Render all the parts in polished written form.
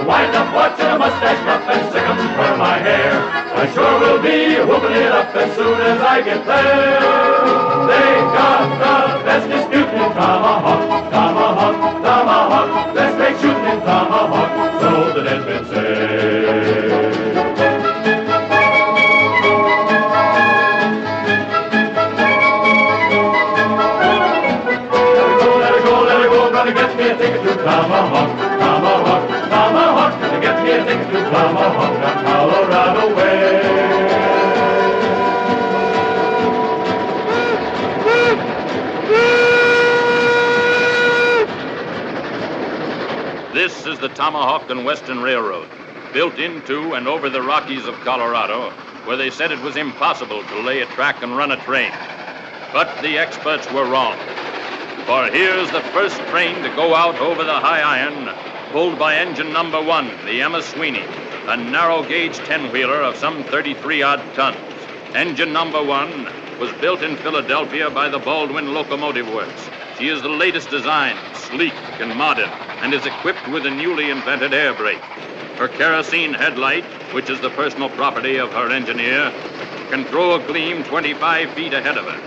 wind up watching a mustache puff and sick 'em for my hair. I sure will be whooping it up as soon as I get there. They got the best disputing in Tomahawk, Tomahawk, Tomahawk. Let's make shooting in Tomahawk, so the dead men say. Get me a ticket to Tomahawk, Tomahawk, Tomahawk. Get me a ticket to Tomahawk, down Colorado way. This is the Tomahawk and Western Railroad, built into and over the Rockies of Colorado, where they said it was impossible to lay a track and run a train. But the experts were wrong. For here's the first train to go out over the high iron, pulled by engine number 1, the Emma Sweeney, a narrow-gauge 10-wheeler of some 33-odd tons. Engine number 1 was built in Philadelphia by the Baldwin Locomotive Works. She is the latest design, sleek and modern, and is equipped with a newly invented air brake. Her kerosene headlight, which is the personal property of her engineer, can throw a gleam 25 feet ahead of her.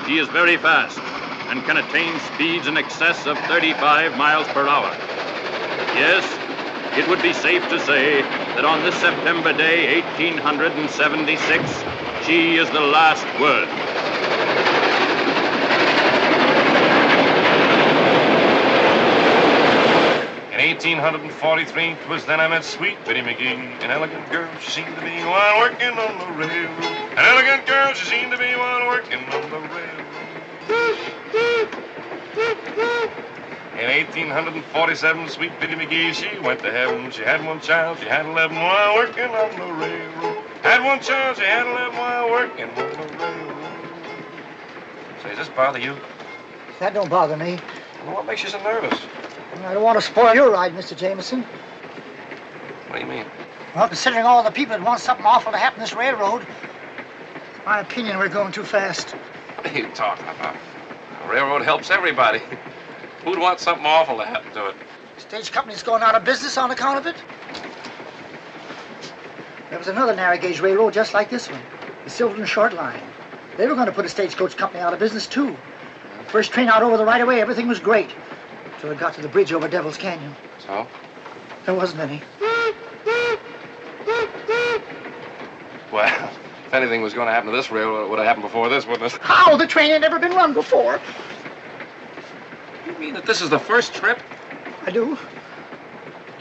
She is very fast and can attain speeds in excess of 35 miles per hour. Yes, it would be safe to say that on this September day, 1876, she is the last word. In 1843, 'twas then I met sweet Biddy McGee, an elegant girl she seemed to be while working on the railroad. An elegant girl she seemed to be while working on the railroad. In 1847, sweet Biddy McGee, she went to heaven. She had one child, she had 11 while working on the railroad. Had one child, she had 11 while working on the railroad. Say, does this bother you? That don't bother me. Well, what makes you so nervous? I don't want to spoil your ride, Mr. Jameson. What do you mean? Well, considering all the people that want something awful to happen to this railroad, in my opinion, we're going too fast. What are you talking about? The railroad helps everybody. Who'd want something awful to happen to it? Stage company's going out of business on account of it. There was another narrow gauge railroad just like this one, the Silverton Short Line. They were going to put a stagecoach company out of business, too. First train out over the right-of-way, everything was great. Till it got to the bridge over Devil's Canyon. So? There wasn't any. Well, if anything was going to happen to this railroad, it would have happened before this, wouldn't it? How? The train had never been run before. You mean that this is the first trip? I do.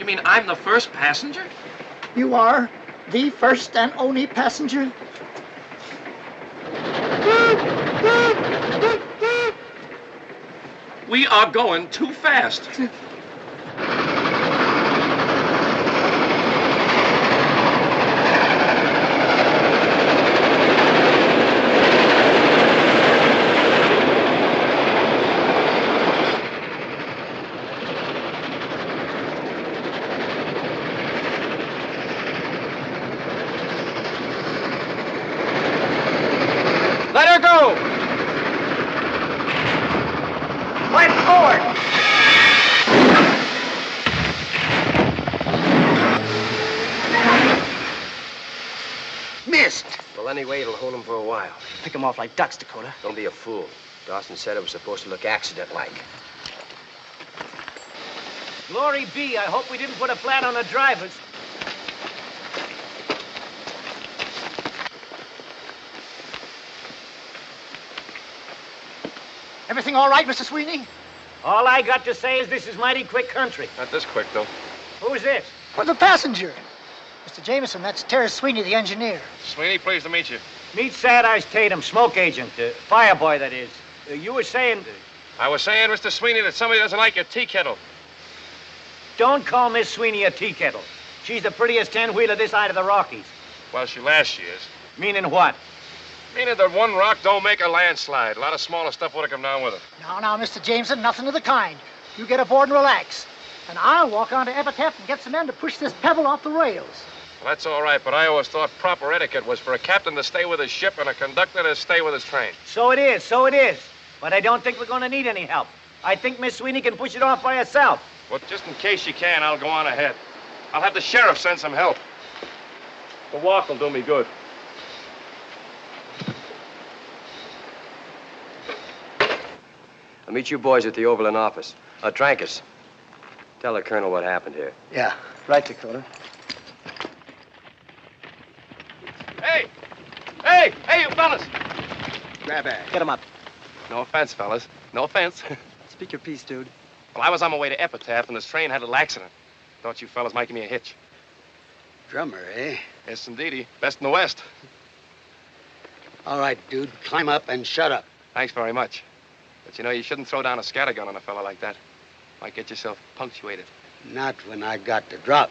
You mean I'm the first passenger? You are the first and only passenger. We are going too fast. Let her go! Right forward! Missed! Well, anyway, it'll hold them for a while. Pick them off like ducks, Dakota. Don't be a fool. Dawson said it was supposed to look accident-like. Glory be, I hope we didn't put a flat on the drivers. Everything all right, Mr. Sweeney? All I got to say is this is mighty quick country. Not this quick, though. Who's this? For the passenger. Mr. Jameson, that's Terrence Sweeney, the engineer. Sweeney, pleased to meet you. Meet Sad Eyes Tatum, smoke agent, fire boy, that is. You were saying... I was saying, Mr. Sweeney, that somebody doesn't like your tea kettle. Don't call Miss Sweeney a tea kettle. She's the prettiest 10-wheeler this side of the Rockies. Well, last she is. Meaning what? Meaning that one rock don't make a landslide. A lot of smaller stuff would have come down with it. Now, Mr. Jameson, nothing of the kind. You get aboard and relax. And I'll walk on to Epitaph and get some men to push this pebble off the rails. Well, that's all right, but I always thought proper etiquette was for a captain to stay with his ship and a conductor to stay with his train. So it is, so it is. But I don't think we're going to need any help. I think Miss Sweeney can push it off by herself. Well, just in case she can, I'll go on ahead. I'll have the sheriff send some help. The walk will do me good. I'll meet you boys at the Overland office. Trancas, tell the colonel what happened here. Yeah, right, Dakota. Hey! Hey! Hey, you fellas! Grab bag. Get him up. No offense, fellas. No offense. Speak your piece, dude. Well, I was on my way to Epitaph, and this train had a little accident. Thought you fellas might give me a hitch. Drummer, eh? Yes, indeedy. Best in the West. All right, dude. Climb up and shut up. Thanks very much. But you know, you shouldn't throw down a scattergun on a fella like that. Might get yourself punctuated. Not when I got the drop.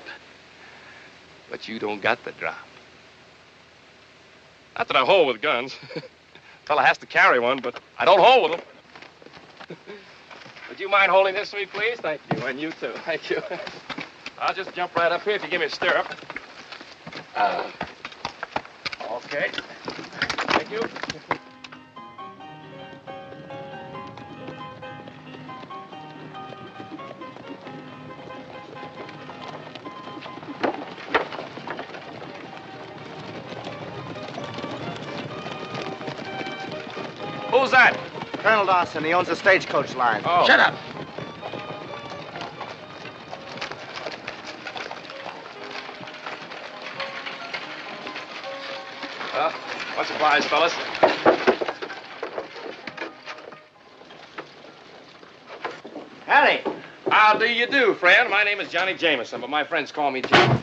But you don't got the drop. Not that I hold with guns. Fella has to carry one, but I don't hold with them. Would you mind holding this for me, please? Thank you, and you too. Thank you. I'll just jump right up here if you give me a stirrup. Okay. Thank you. Who's that? Colonel Dawson, he owns the stagecoach line. Oh. Shut up. Much obliged, fellas. Harry! How do you do, friend? My name is Johnny Jameson, but my friends call me Jim.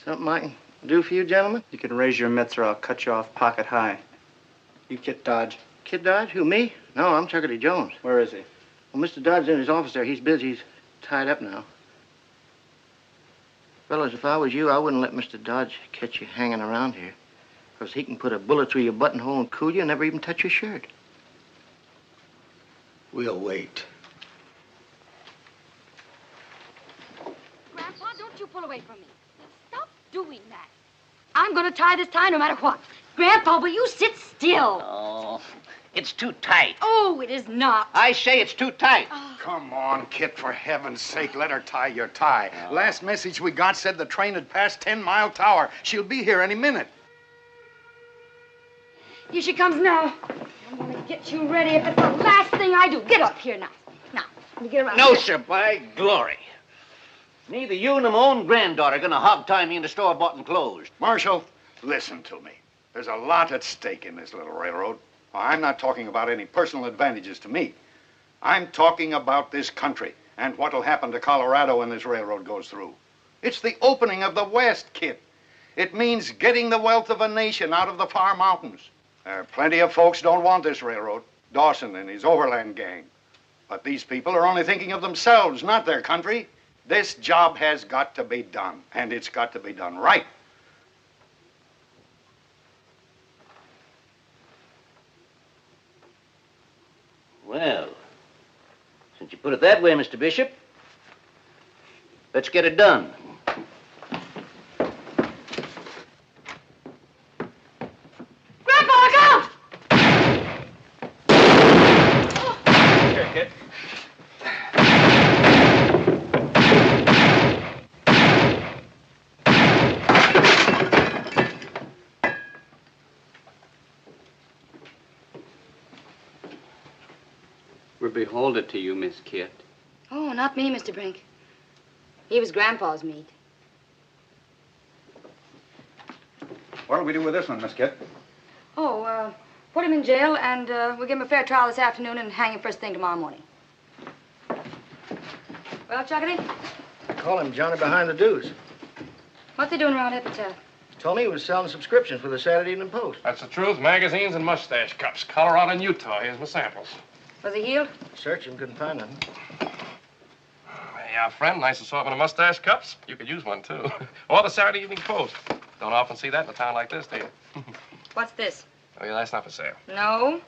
Something I can do for you, gentlemen? You can raise your mitts or I'll cut you off pocket high. You Kit Dodge. Kid Dodge? Who, me? No, I'm Chuckity Jones. Where is he? Well, Mr. Dodge's in his office there. He's busy. He's tied up now. Fellas, if I was you, I wouldn't let Mr. Dodge catch you hanging around here. Because he can put a bullet through your buttonhole and cool you and never even touch your shirt. We'll wait. Grandpa, don't you pull away from me. Stop doing that. I'm going to tie this tie no matter what. Grandpa, will you sit still? Oh, it's too tight. Oh, it is not. I say it's too tight. Come on, Kit, for heaven's sake, let her tie your tie. Last message we got said the train had passed 10 Mile Tower. She'll be here any minute. Here she comes now. I'm going to get you ready if it's the last thing I do. Get up here now. Now, let me get around No, here. sir, by glory. Neither you nor my own granddaughter are going to hog-tie me into store-bought and closed. Marshal, listen to me. There's a lot at stake in this little railroad. I'm not talking about any personal advantages to me. I'm talking about this country and what'll happen to Colorado when this railroad goes through. It's the opening of the West, Kit. It means getting the wealth of a nation out of the far mountains. There are plenty of folks don't want this railroad. Dawson and his overland gang. But these people are only thinking of themselves, not their country. This job has got to be done, and it's got to be done right. Well, since you put it that way, Mr. Bishop, let's get it done. Grandpa, look out! Here, Kit. We're beholden to you, Miss Kit. Oh, not me, Mr. Brink. He was Grandpa's meat. What'll we do with this one, Miss Kit? Oh, put him in jail, and we'll give him a fair trial this afternoon and hang him first thing tomorrow morning. Well, Chuckity, Call him Johnny Behind the Dues. what's he doing around Epitaph? Told me he was selling subscriptions for the Saturday Evening Post. That's the truth. Magazines and mustache cups. Colorado and Utah. Here's my samples. Was he healed? Searched him, couldn't find nothing. Yeah, friend, nice assortment of mustache cups. You could use one, too. Or the Saturday Evening Post. Don't often see that in a town like this, do you? What's this? Oh, yeah, that's not for sale. No.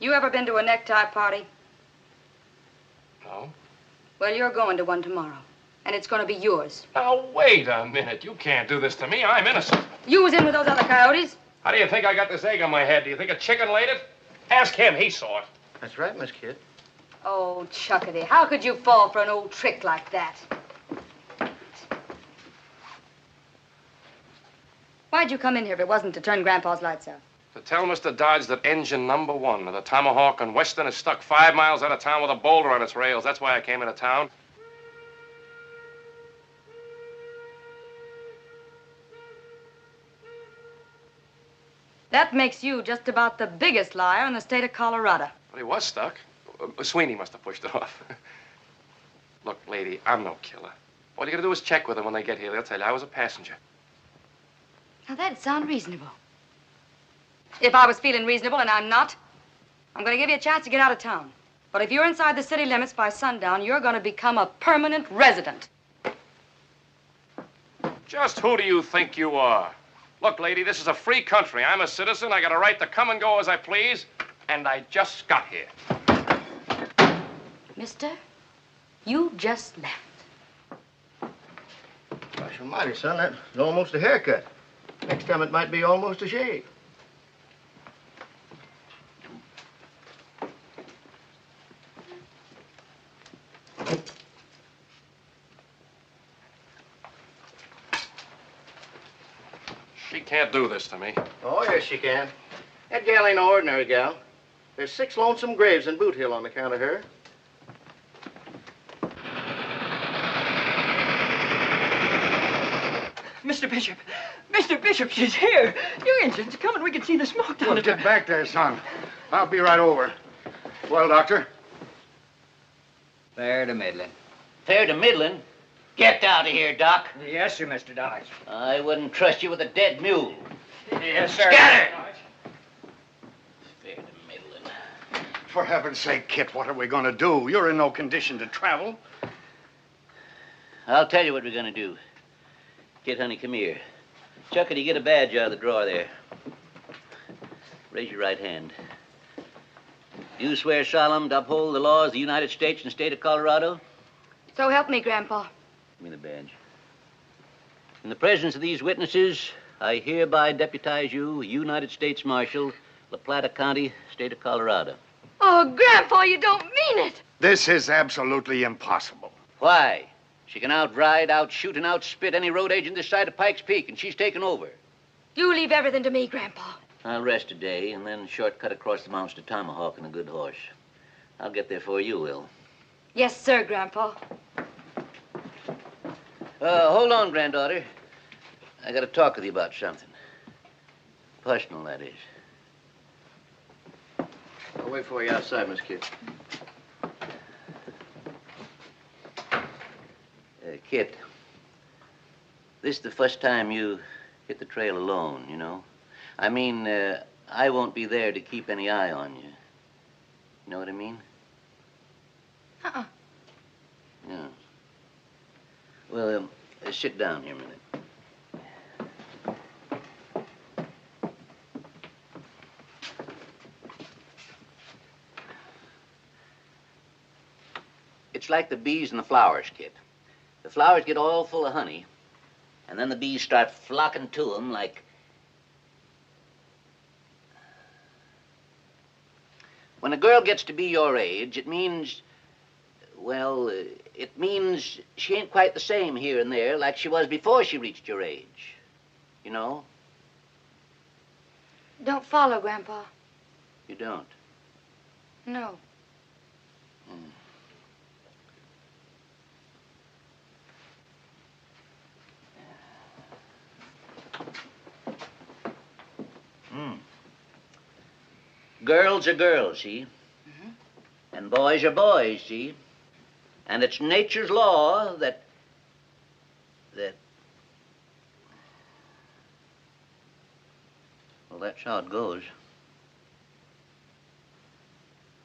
You ever been to a necktie party? No. Well, you're going to one tomorrow. And it's going to be yours. Now, wait a minute. You can't do this to me. I'm innocent. You was in with those other coyotes? How do you think I got this egg on my head? Do you think a chicken laid it? Ask him. He saw it. That's right, Miss Kid. Oh, Chuckity, how could you fall for an old trick like that? Why'd you come in here if it wasn't to turn Grandpa's lights out? To tell Mr. Dodge that engine #1 of the Tomahawk and Western is stuck 5 miles out of town with a boulder on its rails. That's why I came into town. That makes you just about the biggest liar in the state of Colorado. But he was stuck. Sweeney must have pushed it off. Look, lady, I'm no killer. All you gotta do is check with them when they get here. They'll tell you I was a passenger. Now, that'd sound reasonable. If I was feeling reasonable, and I'm not, I'm going to give you a chance to get out of town. But if you're inside the city limits by sundown, you're going to become a permanent resident. Just who do you think you are? Look, lady, this is a free country. I'm a citizen. I got a right to come and go as I please. And I just got here. Mister, you just left. Gosh almighty, son, that's almost a haircut. Next time it might be almost a shave. She can't do this to me. Oh, yes, she can. That gal ain't no ordinary gal. There's 6 lonesome graves in Boot Hill on account of her. Mr. Bishop! Mr. Bishop, she's here! You Indians, come and we can see the smoke down Well, at get back there, son. I'll be right over. Well, Doctor? Fair to middling. Fair to middling? Get out of here, Doc. Yes, sir, Mr. Dodge. I wouldn't trust you with a dead mule. Yes, sir. Scatter! Fair to middling. For heaven's sake, Kit, what are we going to do? You're in no condition to travel. I'll tell you what we're going to do. Kid, honey, come here. Chuckity, get a badge out of the drawer there. Raise your right hand. Do you swear solemn to uphold the laws of the United States and the state of Colorado? So help me, Grandpa. Give me the badge. In the presence of these witnesses, I hereby deputize you, United States Marshal, La Plata County, state of Colorado. Oh, Grandpa, you don't mean it. This is absolutely impossible. Why? She can outride, outshoot, and outspit any road agent this side of Pikes Peak, and she's taken over. You leave everything to me, Grandpa. I'll rest a day and then shortcut across the mountains to Tomahawk on a good horse. I'll get there before you will. Yes, sir, Grandpa. Hold on, granddaughter. I got to talk with you about something. Personal, that is. I'll wait for you outside, Miss Kid. Kit, this is the first time you hit the trail alone, you know? I mean, I won't be there to keep any eye on you. You know what I mean? Uh-uh. Yeah. Well, sit down here a minute. It's like the bees and the flowers, Kit. The flowers get all full of honey, and then the bees start flocking to them like... When a girl gets to be your age, it means... Well, it means she ain't quite the same here and there like she was before she reached your age. You know? Don't follow, Grandpa. You don't? No. Girls are girls, see? And boys are boys, see? And it's nature's law that... Well, that's how it goes.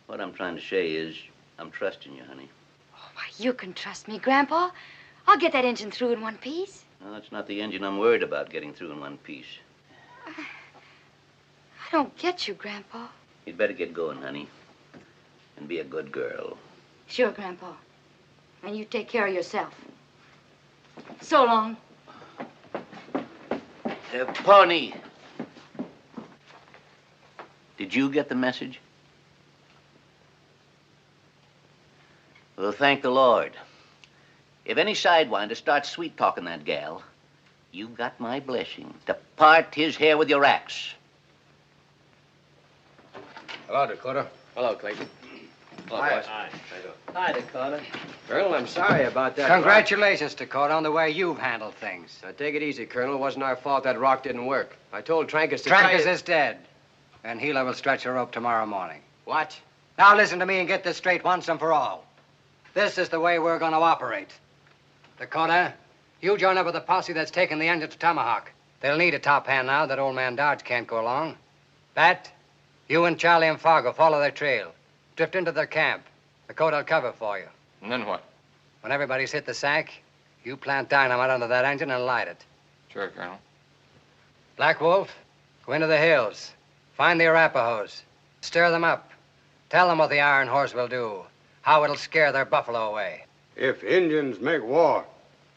What I'm trying to say is, I'm trusting you, honey. Why, you can trust me, Grandpa. I'll get that engine through in one piece. No, that's not the engine I'm worried about getting through in one piece. I don't get you, Grandpa. You'd better get going, honey. And be a good girl. Sure, Grandpa. And you take care of yourself. So long. Pony. Did you get the message? Well, thank the Lord. If any sidewinder starts sweet-talking that gal, you got my blessing to part his hair with your axe. Hello, Dakota. Hello, Clayton. Hello, boys. Hi, Dakota. Colonel, I'm sorry about that. Congratulations, Dakota, on the way you've handled things. Now, take it easy, Colonel. It wasn't our fault that rock didn't work. I told Trancas to Trancas is dead, and Gila will stretch a rope tomorrow morning. What? Now listen to me and get this straight once and for all. This is the way we're going to operate. Dakota, you join up with the posse that's taking the engine to Tomahawk. They'll need a top hand now that old man Dodge can't go along. Bat, you and Charlie and Fargo follow their trail. Drift into their camp. Dakota will cover for you. And then what? When everybody's hit the sack, you plant dynamite under that engine and light it. Sure, Colonel. Black Wolf, go into the hills. Find the Arapahoes. Stir them up. Tell them what the Iron Horse will do. How it'll scare their buffalo away. If Indians make war,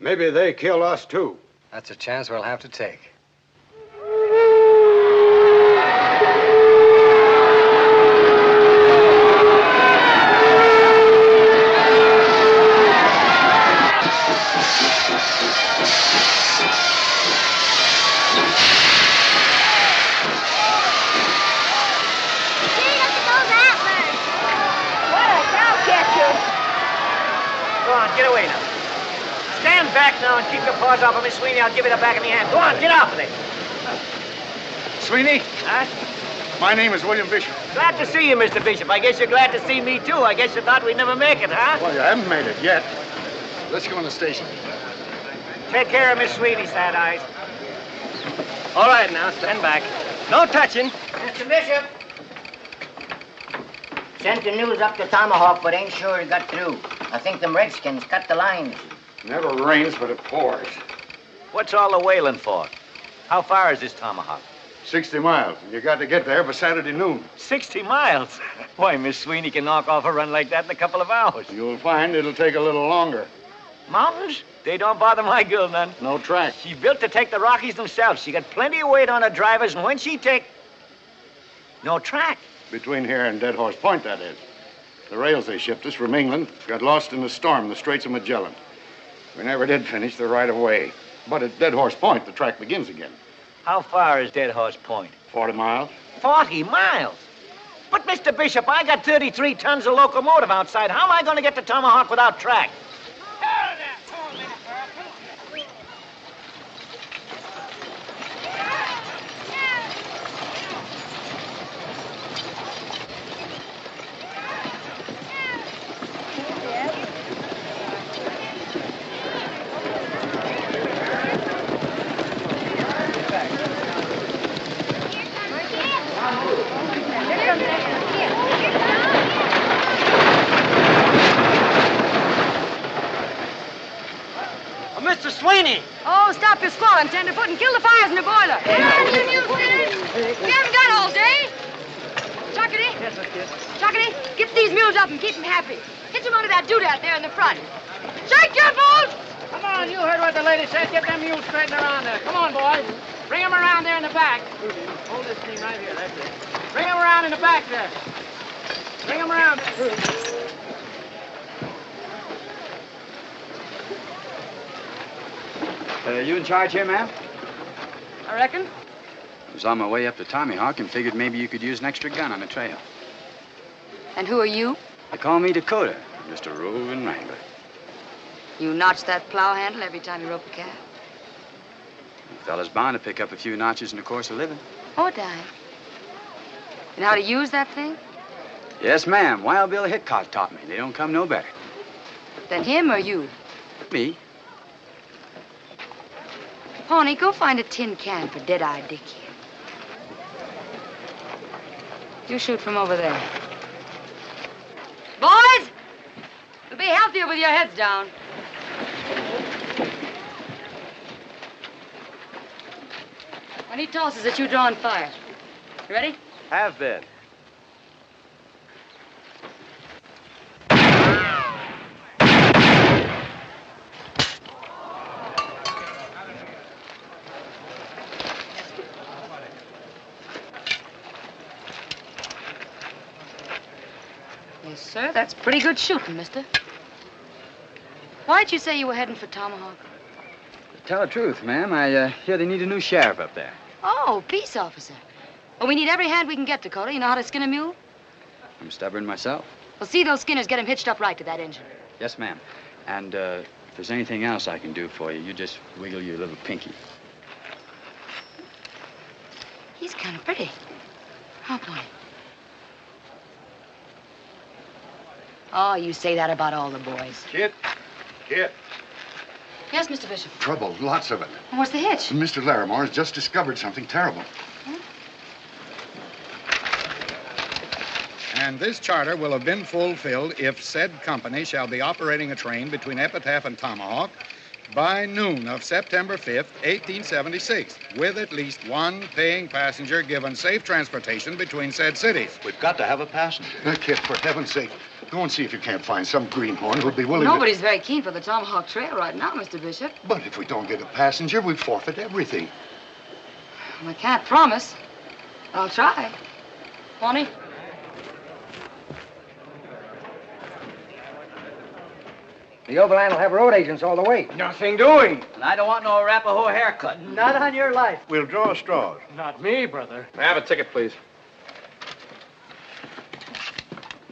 maybe they kill us too. That's a chance we'll have to take. Get away now. Stand back now and keep your paws off of me, Sweeney. I'll give you the back of my hand. Go on, get off of it. Sweeney, Huh? my name is William Bishop. Glad to see you, Mr. Bishop. I guess you're glad to see me, too. I guess you thought we'd never make it, huh? Well, you haven't made it yet. Let's go in the station. Take care of Miss Sweeney, Sad Eyes. All right, now, stand back. No touching. Mr. Bishop. Sent the news up to Tomahawk, but ain't sure it got through. I think them Redskins cut the lines. Never rains, but it pours. What's all the wailing for? How far is this Tomahawk? 60 miles. You got to get there by Saturday noon. 60 miles? Why, Miss Sweeney can knock off a run like that in a couple of hours. You'll find it'll take a little longer. Mountains? They don't bother my girl none. No track. She's built to take the Rockies themselves. She got plenty of weight on her drivers, and when she take... No track. Between here and Dead Horse Point, that is. The rails they shipped us from England got lost in a storm in the Straits of Magellan. We never did finish the right of way. But at Dead Horse Point, the track begins again. How far is Dead Horse Point? 40 miles. 40 miles? But, Mr. Bishop, I got 33 tons of locomotive outside. How am I going to get to Tomahawk without track? Mr. Sweeney! Oh, stop your squalling, tenderfoot, and kill the fires in the boiler. We haven't got all day. Chuckity. Yes, Miss Kid. Chuckity, get these mules up and keep them happy. Hit them under that doodad there in the front. Shake your bulls! Come on, you heard what the lady said. Get them mules straightened around there. Come on, boys. Bring them around there in the back. Hold this thing right here, that's it. Bring them around in the back there. Bring them around. You in charge here, ma'am? I reckon. I was on my way up to Tomahawk and figured maybe you could use an extra gun on the trail. And who are you? They call me Dakota, just a roving wrangler. You notch that plow handle every time you rope a calf. A fella's bound to pick up a few notches in the course of living. Oh, dime. And how to use that thing? Yes, ma'am. Wild Bill Hitchcock taught me. They don't come no better. Then him or you? Me? Pawnee, go find a tin can for Dead-Eye Dick here. You shoot from over there. Boys, be healthier with your heads down. When he tosses it, you draw and fire. You ready? Have been. Yes, sir. That's pretty good shooting, mister. Why'd you say you were heading for Tomahawk? Tell the truth, ma'am. I hear they need a new sheriff up there. Oh, peace officer. Well, we need every hand we can get, Dakota. You know how to skin a mule? I'm stubborn myself. Well, see those skinners get him hitched up right to that engine. Yes, ma'am. And if there's anything else I can do for you, you just wiggle your little pinky. He's kind of pretty. Oh, boy. Oh, you say that about all the boys. Kid. Yes, Mr. Bishop. Trouble, lots of it. Well, what's the hitch? Mr. Larimore has just discovered something terrible. And this charter will have been fulfilled if said company shall be operating a train between Epitaph and Tomahawk by noon of September 5th, 1876, with at least one paying passenger given safe transportation between said cities. We've got to have a passenger. Kid, for heaven's sake, go and see if you can't find some greenhorn who'll be willing Nobody's very keen for the Tomahawk Trail right now, Mr. Bishop. But if we don't get a passenger, we forfeit everything. I can't promise. I'll try. Bonnie? The Overland will have road agents all the way. Nothing doing. And I don't want no Arapaho haircut. Not on your life. We'll draw straws. Not me, brother. May I have a ticket, please?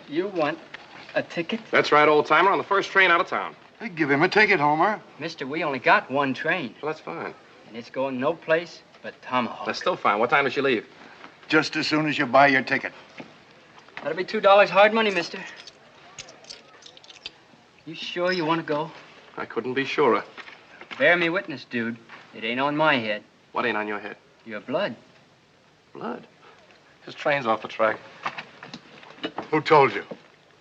You want a ticket? That's right, old timer, on the first train out of town. Hey, give him a ticket, Homer. Mister, we only got one train. Well, that's fine. And it's going no place but Tomahawk. That's still fine. What time does she leave? Just as soon as you buy your ticket. That'll be $2 hard money, mister. You sure you want to go? I couldn't be surer. Bear me witness, dude. It ain't on my head. What ain't on your head? Your blood. Blood? His train's off the track. Who told you?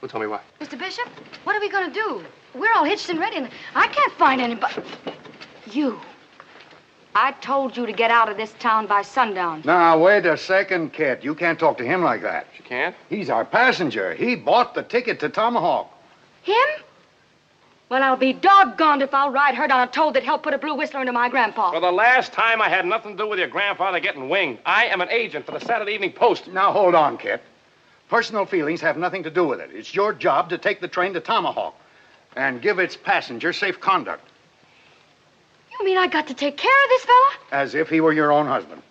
Who told me what? Mr. Bishop, what are we going to do? We're all hitched and ready, and I can't find anybody. You. I told you to get out of this town by sundown. Now, wait a second, kid. You can't talk to him like that. She can't? He's our passenger. He bought the ticket to Tomahawk. Him? Well, I'll be doggone if I'll ride herd on a toad that helped put a blue whistler into my grandpa. For the last time, I had nothing to do with your grandfather getting winged. I am an agent for the Saturday Evening Post. Now, hold on, kid. Personal feelings have nothing to do with it. It's your job to take the train to Tomahawk and give its passenger safe conduct. You mean I got to take care of this fella? As if he were your own husband.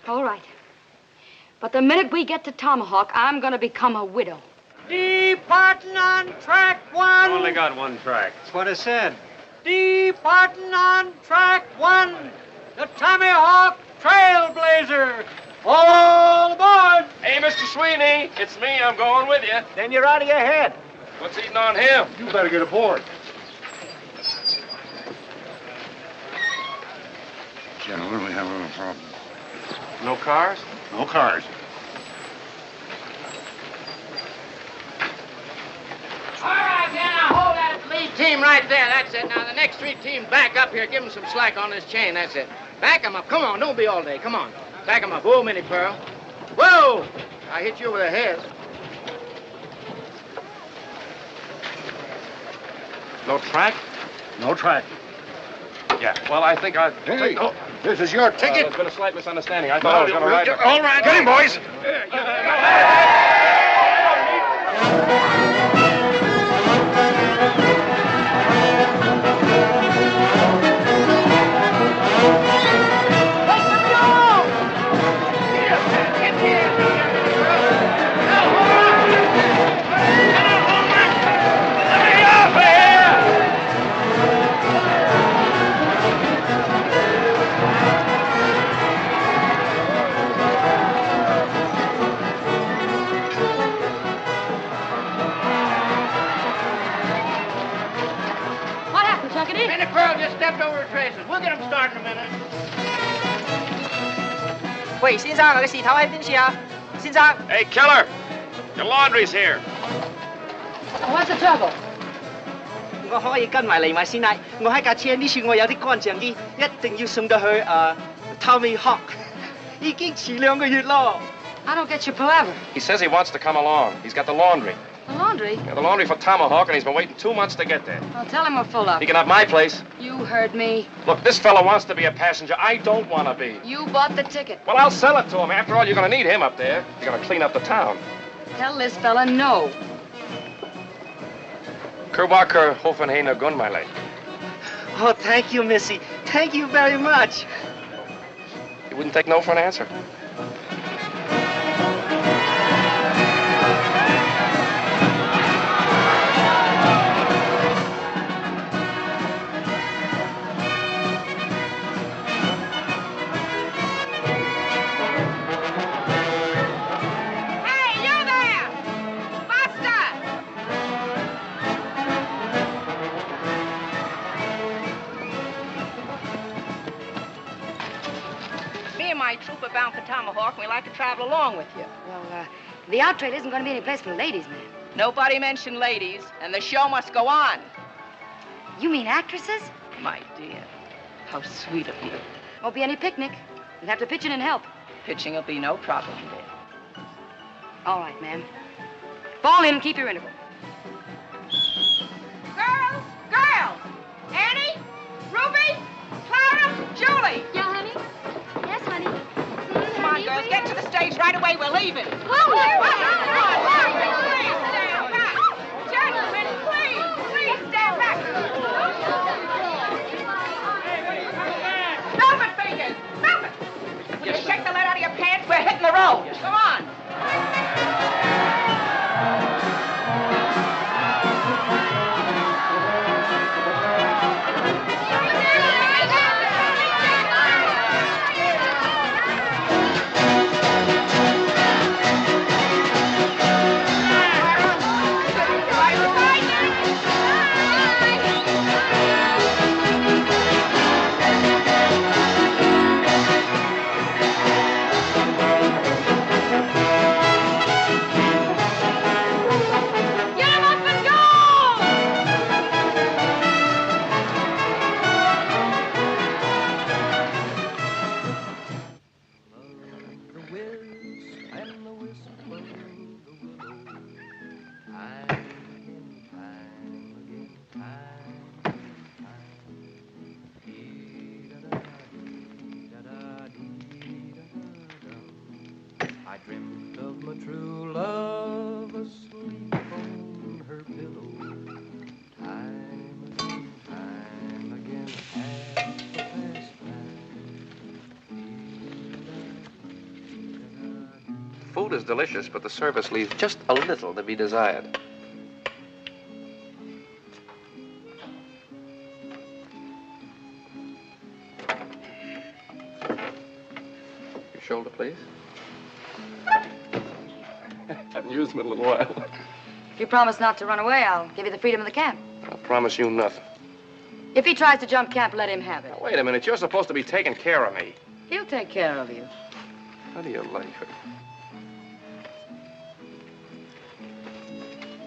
All right. But the minute we get to Tomahawk, I'm going to become a widow. Departing on track one. Only got one track. That's what I said. Departing on track one. The Tomahawk Trailblazer. All aboard. Hey, Mr. Sweeney, it's me. I'm going with you. Then you're out of your head. What's eating on him? You better get aboard. Gentlemen, we have a problem. No cars? No cars. All right, now hold that lead team right there. That's it. Now, the next three teams back up here. Give them some slack on this chain. That's it. Back them up. Come on. Don't be all day. Come on. Back them up. Whoa, Minnie Pearl. Whoa! I hit you over the head. No track? No track. Yeah. Well, I think I... Hey, this is your ticket. There's been a slight misunderstanding. I thought I was going to ride... All right, get him, boys. Minnie Pearl just stepped over her traces. We'll get them started in a minute. 喂，先生，我嘅事頭喺邊處啊？先生。 Hey, Keller! Your laundry's here. What's the trouble? 我可以跟埋嚟埋師奶。我喺架車呢處我有啲乾淨衣，一定要送到去Tomahawk。已經遲2個月咯。I don't get your palaver. He says he wants to come along. He's got the laundry. The laundry? Yeah, the laundry for Tomahawk, and he's been waiting 2 months to get there. Well, tell him we're full up. He can have my place. You heard me. Look, this fella wants to be a passenger. I don't want to be. You bought the ticket. Well, I'll sell it to him. After all, you're going to need him up there. You're going to clean up the town. Tell this fella no. Kerwaker Hoffenheiner Gun, my lady. Oh, thank you, Missy. Thank you very much. You wouldn't take no for an answer. Hey, you there! Baxter! Me and my troop are bound for Tomahawk, and we like to travel along with you. Well, the out trade isn't going to be any place for ladies, ma'am. Nobody mentioned ladies, and the show must go on. You mean actresses? My dear, how sweet of you. Won't be any picnic. You'll have to pitch in and help. Pitching will be no problem, dear. All right, ma'am. Fall in and keep your interval. Girls! Girls! Annie? Ruby? Clara? Julie? Yeah, honey? Yes, honey. Come on, girls, get to the stage right away. We're leaving. Please stand back. Gentlemen, please stand back. Velvet fingers! Velvet! Will you shake the lead out of your pants? We're hitting the road. Come on. I dreamt of my true love asleep on her pillow. Time and time again, half the past Food is delicious, but the service leaves just a little to be desired. Your shoulder, please. Haven't used them in a little while. If you promise not to run away, I'll give you the freedom of the camp. I promise you nothing. If he tries to jump camp, let him have it. Now, wait a minute. You're supposed to be taking care of me. He'll take care of you. How do you like her?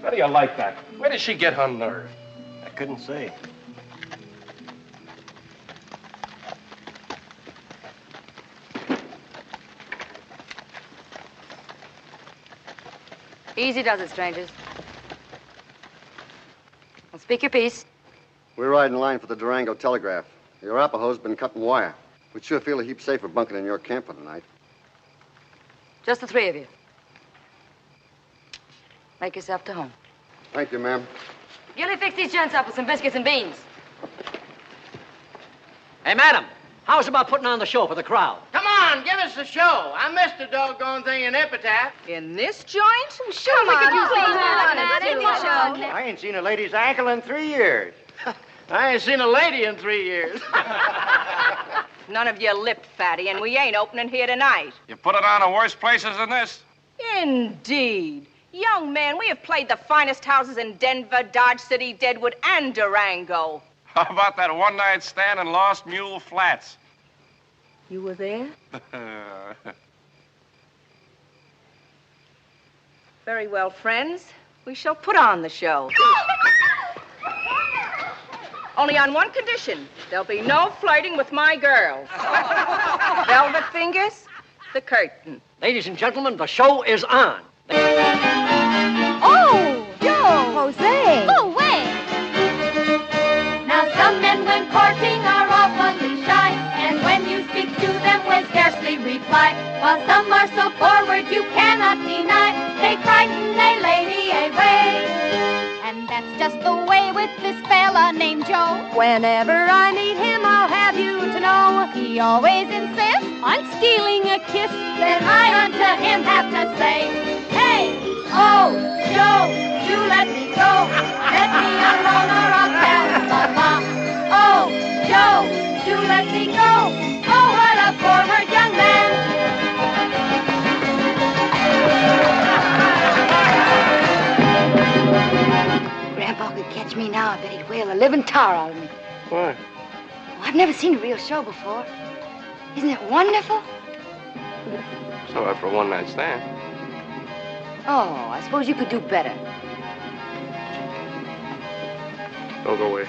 How do you like that? Where did she get her nerve? I couldn't say. Easy does it, strangers. Well, speak your piece. We're riding in line for the Durango telegraph. The Arapahoe's been cutting wire. We'd sure feel a heap safer bunking in your camp for the night. Just the three of you. Make yourself to home. Thank you, ma'am. Gilly, fix these gents up with some biscuits and beans. Hey, madam, how's about putting on the show for the crowd? Come on, give us the show. I missed the doggone thing in Epitaph. In this joint? Sure, we could use these I ain't seen a lady's ankle in 3 years. I ain't seen a lady in 3 years. None of you lip fatty, and we ain't opening here tonight. You put it on in worse places than this? Indeed. Young man, we have played the finest houses in Denver, Dodge City, Deadwood, and Durango. How about that one-night stand in Lost Mule Flats? You were there? Very well, friends. We shall put on the show. Only on one condition. There'll be no flirting with my girls. Velvet fingers, the curtain. Ladies and gentlemen, the show is on. Oh, Joe. Jose. Oh, wait. Now, some men, when courting, are awfully shy, and when you speak to them, will scarcely reply. While some are so forward, you cannot deny, they frighten a lady away. And that's just the way with this fella named Joe. Whenever I meet him, I'll have you to know, he always insists on stealing a kiss. Then I unto him have to say, hey, oh, Joe, you let me go. Let me alone or I'll tell Mama. Oh, Joe, you let me go. Oh, what a forward young man. Grandpa could catch me now, I bet he'd whale a living tar out of me. Why? Oh, I've never seen a real show before. Isn't it wonderful? It's all right for a one-night stand. Oh, I suppose you could do better. Don't go away.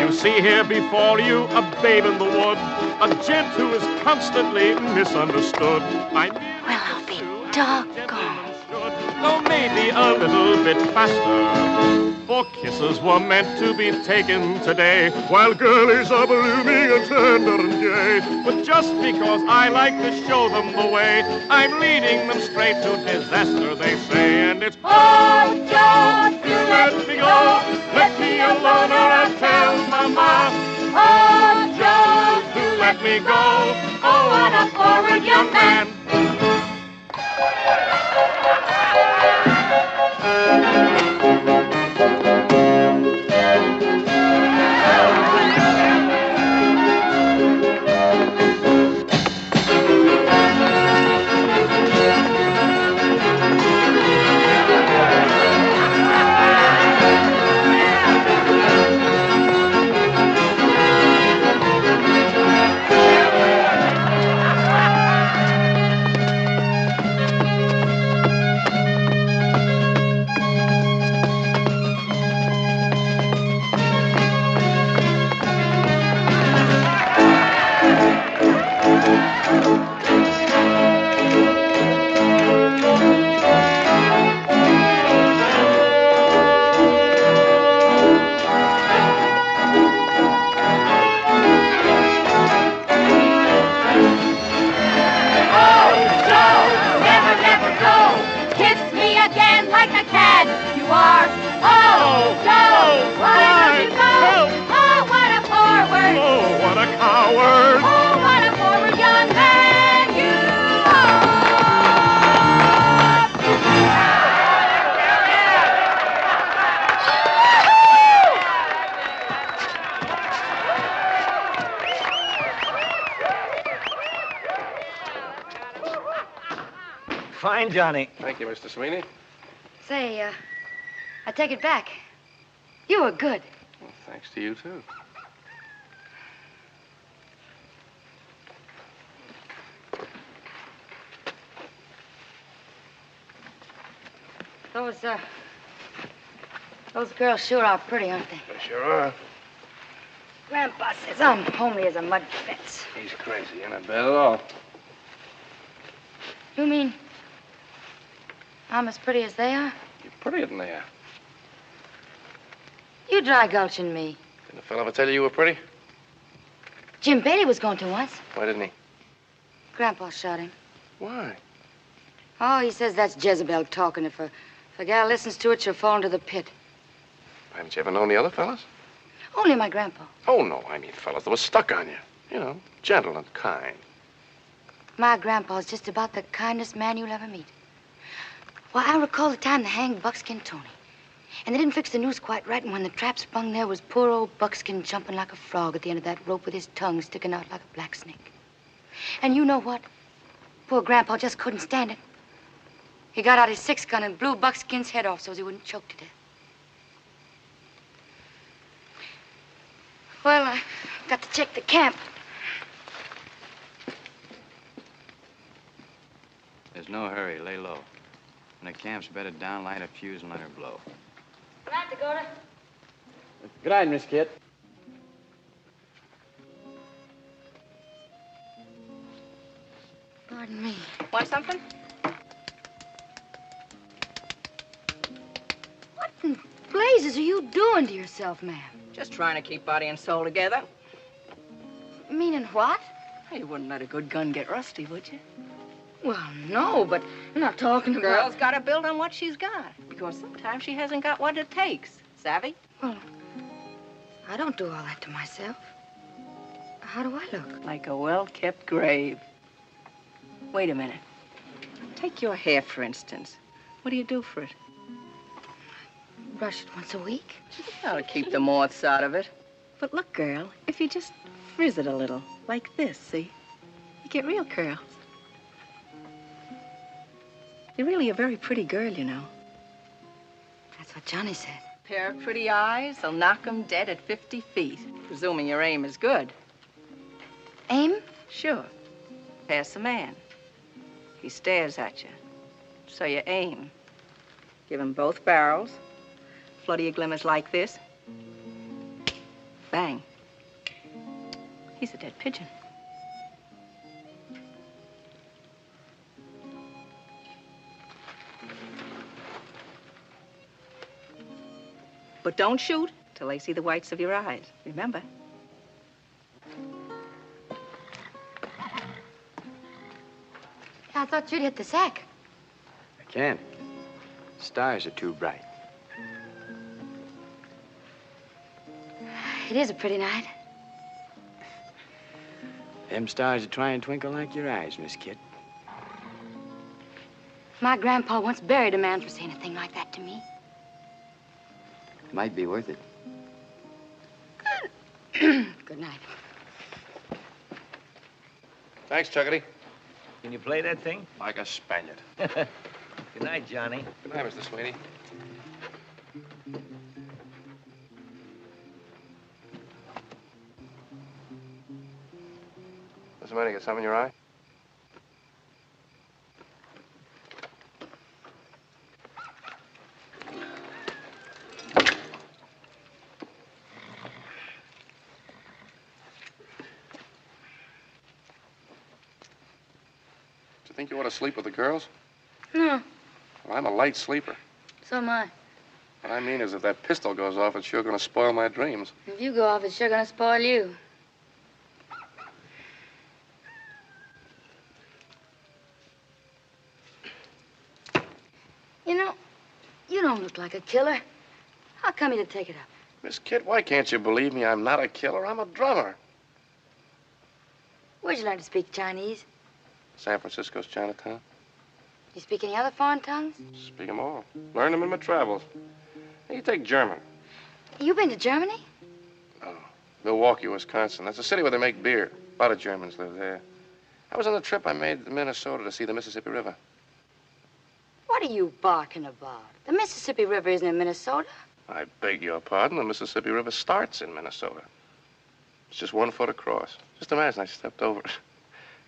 You see here before you a babe in the wood, a gent who is constantly misunderstood. Well, I'll be doggone. Though maybe a little bit faster, for kisses were meant to be taken today, while girlies are blooming and tender and gay. But just because I like to show them the way, I'm leading them straight to disaster, they say. And it's, oh, Joe, you let me go, let me alone or I'll tell Mama. Oh, Joe, do let me go. Oh, what a forward young man. Fine, Johnny. Thank you, Mr. Sweeney. Say, I take it back. You were good. Well, thanks to you, too. Those girls sure are pretty, aren't they? They sure are. Grandpa says I'm homely as a mud fence. He's crazy. You're not bad at all. You mean I'm as pretty as they are? You're prettier than they are. You dry gulching me. Didn't the fellow ever tell you were pretty? Jim Bailey was going to once. Why didn't he? Grandpa shot him. Why? Oh, he says that's Jezebel talking. If a gal listens to it, she'll fall into the pit. Haven't you ever known the other fellas? Only my grandpa. Oh, no. I mean fellas that were stuck on you. You know, gentle and kind. My grandpa's just about the kindest man you'll ever meet. Well, I recall the time they hanged Buckskin Tony. And they didn't fix the noose quite right, and when the trap spun, there was poor old Buckskin jumping like a frog at the end of that rope with his tongue sticking out like a black snake. And you know what? Poor Grandpa just couldn't stand it. He got out his 6-gun and blew Buckskin's head off so he wouldn't choke to death. Well, I got to check the camp. There's no hurry. Lay low. When the camp's bedded down, light a fuse and let her blow. Good night, Dakota. Good night, Miss Kit. Pardon me. Want something? What in blazes are you doing to yourself, ma'am? Just trying to keep body and soul together. Meaning what? You wouldn't let a good gun get rusty, would you? Well, no, but I'm not talking about... Girl's got to build on what she's got, because sometimes she hasn't got what it takes. Savvy? Well, I don't do all that to myself. How do I look? Like a well-kept grave. Wait a minute. Take your hair, for instance. What do you do for it? Brush it once a week. That'll keep the moths out of it. But look, girl, if you just frizz it a little, like this, see? You get real curls. You're really a very pretty girl, you know. That's what Johnny said. Pair of pretty eyes, they'll knock 'em dead at 50 feet, presuming your aim is good. Aim? Sure. Pass the man. He stares at you. So you aim. Give him both barrels. Flutter your glimmers like this. Bang. He's a dead pigeon. But don't shoot till they see the whites of your eyes. Remember? I thought you'd hit the sack. I can't. Stars are too bright. It is a pretty night. Them stars are trying to twinkle like your eyes, Miss Kit. My grandpa once buried a man for saying a thing like that to me. Might be worth it. Good night. Thanks, Chuckity. Can you play that thing? Like a Spaniard. Good night, Johnny. Good night, Mr. Sweeney. What's the matter? Got something in your eye? Do you think you ought to sleep with the girls? No, Well, I'm a light sleeper. so am I. What I mean is, if that pistol goes off, it's sure going to spoil my dreams. If you go off, it's sure gonna spoil you. You know, you don't look like a killer. How come you to take it up? Miss Kit, why can't you believe me? I'm not a killer. I'm a drummer. Where'd you learn to speak Chinese? San Francisco's Chinatown. You speak any other foreign tongues? Speak 'em all. Learned 'em in my travels. Hey, you take German. You been to Germany? Milwaukee, Wisconsin. That's a city where they make beer. A lot of Germans live there. I was on the trip I made to Minnesota to see the Mississippi River. What are you barking about? The Mississippi River isn't in Minnesota. I beg your pardon. The Mississippi River starts in Minnesota. It's just 1 foot across. Just imagine I stepped over it.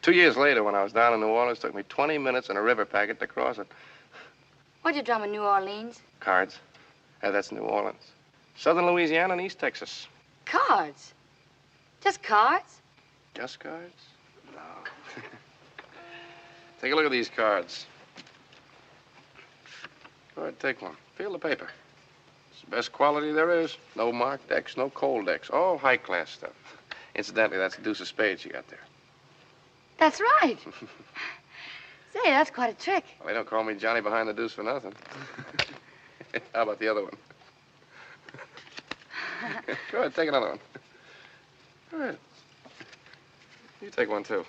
2 years later, when I was down in New Orleans, it took me 20 minutes and a river packet to cross it. What'd you drum in New Orleans? Cards. Yeah, that's New Orleans. Southern Louisiana and East Texas. Cards. Just cards? Just cards? No. Take a look at these cards. Go ahead, take one. Feel the paper. It's the best quality there is. No marked decks, no cold decks. All high-class stuff. Incidentally, that's the deuce of spades you got there. That's right. Say, that's quite a trick. Well, they don't call me Johnny behind the deuce for nothing. How about the other one? Go ahead, take another one. Go ahead. You take one, too.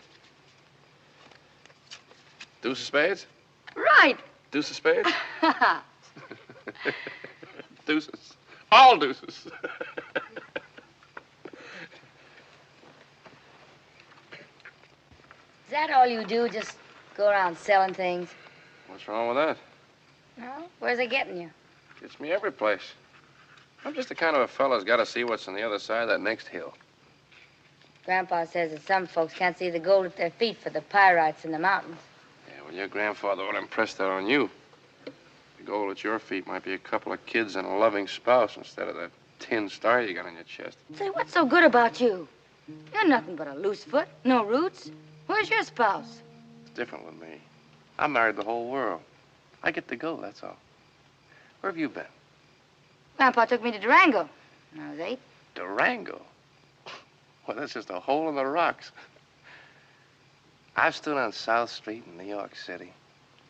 Deuce of spades? Right. Deuce of spades? Deuces. All deuces. Is that all you do? Just go around selling things? What's wrong with that? Where's it getting you? Gets me every place. I'm just the kind of a fellow who's got to see what's on the other side of that next hill. Grandpa says that some folks can't see the gold at their feet for the pyrites in the mountains. Yeah, well, your grandfather would impress that on you. The gold at your feet might be a couple of kids and a loving spouse instead of that tin star you got on your chest. Say, what's so good about you? You're nothing but a loose foot, no roots. Where's your spouse? It's different with me. I married the whole world. I get to go, that's all. Where have you been? Grandpa took me to Durango when I was 8. Durango? Well, that's just a hole in the rocks. I've stood on South Street in New York City,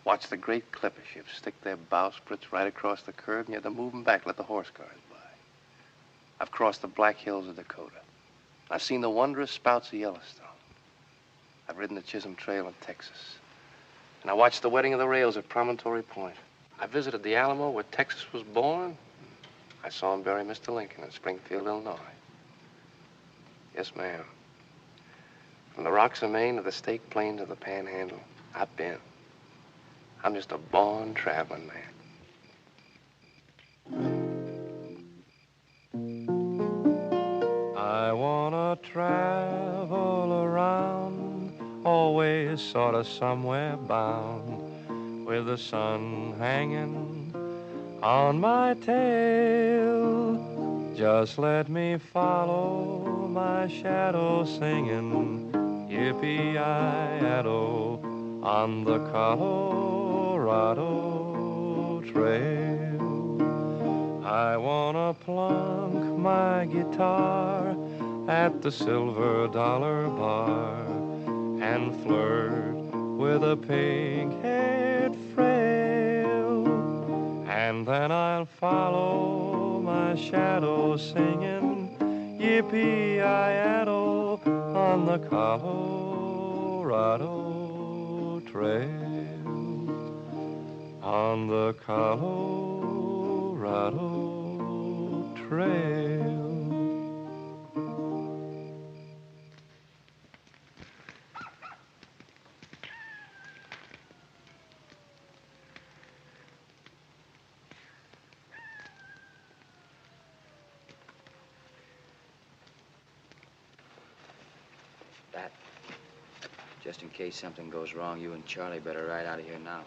watched the great clipper ships stick their bowsprits right across the curb, and you had to move them back, let the horse cars by. I've crossed the Black Hills of Dakota. I've seen the wondrous spouts of Yellowstone. I've ridden the Chisholm Trail in Texas. And I watched the wedding of the rails at Promontory Point. I visited the Alamo where Texas was born. I saw him bury Mr. Lincoln in Springfield, Illinois. Yes, ma'am. From the rocks of Maine to the Stake Plains of the Panhandle, I've been. I'm just a born traveling man. I wanna travel around, always sort of somewhere bound, with the sun hanging on my tail. Just let me follow my shadow singing, yippee-yi-yado, on the Colorado Trail. I wanna plunk my guitar at the Silver Dollar Bar and flirt with a pink-haired frail. And then I'll follow my shadow singing, yippee-yi-yado, on the Colorado Trail. On the Colorado Trail. That, just in case something goes wrong, you and Charlie better ride out of here now.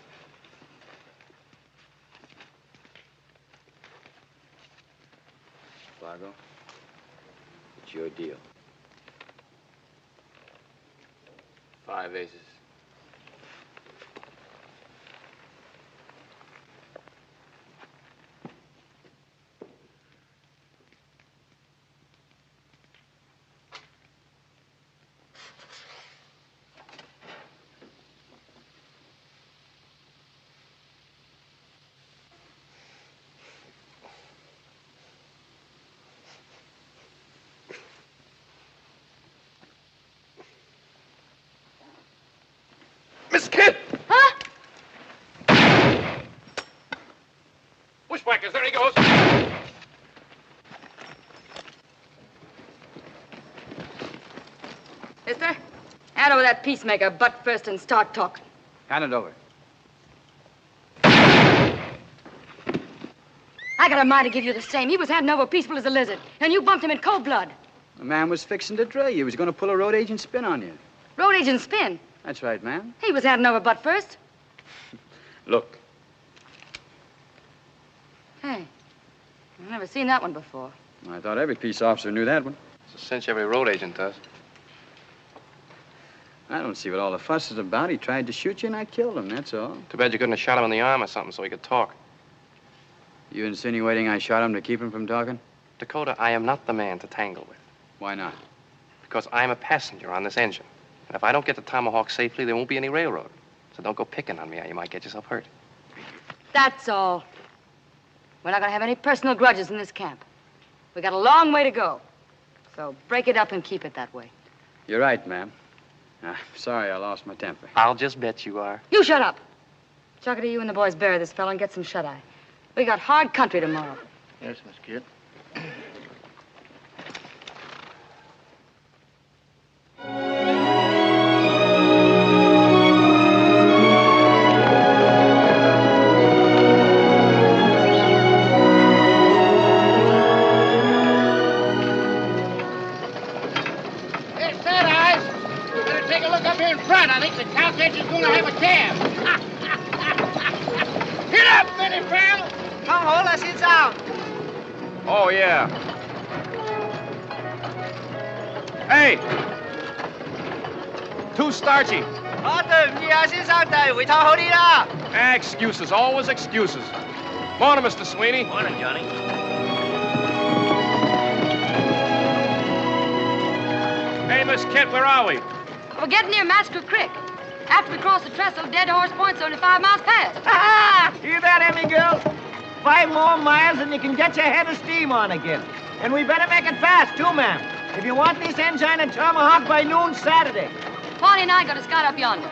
Fargo, it's your deal. 5 aces. Miss Kid! Huh? Bushwhackers, there he goes. Mister, hand over that peacemaker butt first and start talking. Hand it over. I got a mind to give you the same. He was handing over peaceful as a lizard, and you bumped him in cold blood. The man was fixing to dray you. He was going to pull a road agent spin on you. Road agent spin. That's right, ma'am. He was handing over butt first. Look. Hey, I've never seen that one before. I thought every peace officer knew that one. It's a cinch every road agent does. I don't see what all the fuss is about. He tried to shoot you, and I killed him, that's all. Too bad you couldn't have shot him in the arm or something so he could talk. You insinuating I shot him to keep him from talking? Dakota, I am not the man to tangle with. Why not? Because I'm a passenger on this engine. And if I don't get the Tomahawk safely, there won't be any railroad. So don't go picking on me or you might get yourself hurt. That's all. We're not going to have any personal grudges in this camp. We got a long way to go. So break it up and keep it that way. You're right, ma'am. Sorry I lost my temper. I'll just bet you are. You shut up. Chuckity, you and the boys bury this fellow and get some shut-eye. We got hard country tomorrow. Yes, Miss Kid. look up here in front. I think the couch engine's going to have a cab. Hit up, Benny pal. Come hold us inside. Oh, yeah. Hey! Too starchy. Excuses, always excuses. Morning, Mr. Sweeney. Morning, Johnny. Hey, Miss Kent, where are we? We're getting near Massacre Creek. After we cross the trestle, Dead Horse Point, 75 miles past. Ah! Hear that, Emmy girl? 5 more miles and you can get your head of steam on again. And we better make it fast, too, ma'am. If you want this engine at Tomahawk by noon Saturday. Pawnee and I got a scout up yonder.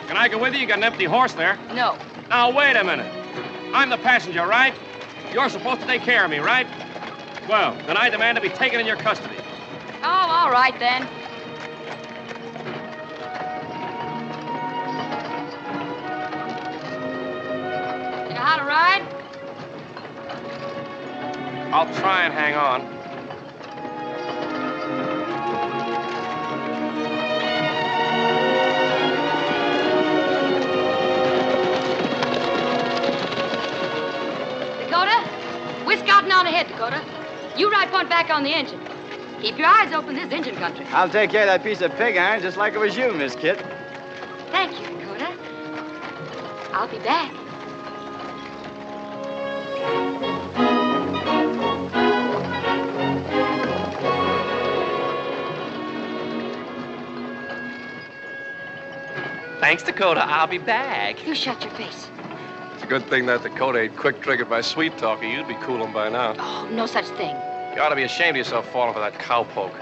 Can I go with you? You got an empty horse there. No. Now, wait a minute. I'm the passenger, right? You're supposed to take care of me, right? Well, then I demand to be taken in your custody. Oh, all right, then. You know how to ride? I'll try and hang on. We're scouting on ahead, Dakota. You ride point back on the engine. Keep your eyes open, this engine country. I'll take care of that piece of pig iron just like it was you, Miss Kit. Thank you, Dakota. I'll be back. Thanks, Dakota. I'll be back. You shut your face. It's a good thing that Dakota ain't quick-triggered by sweet talking. You'd be cooling by now. Oh, no such thing. You ought to be ashamed of yourself falling for that cowpoke.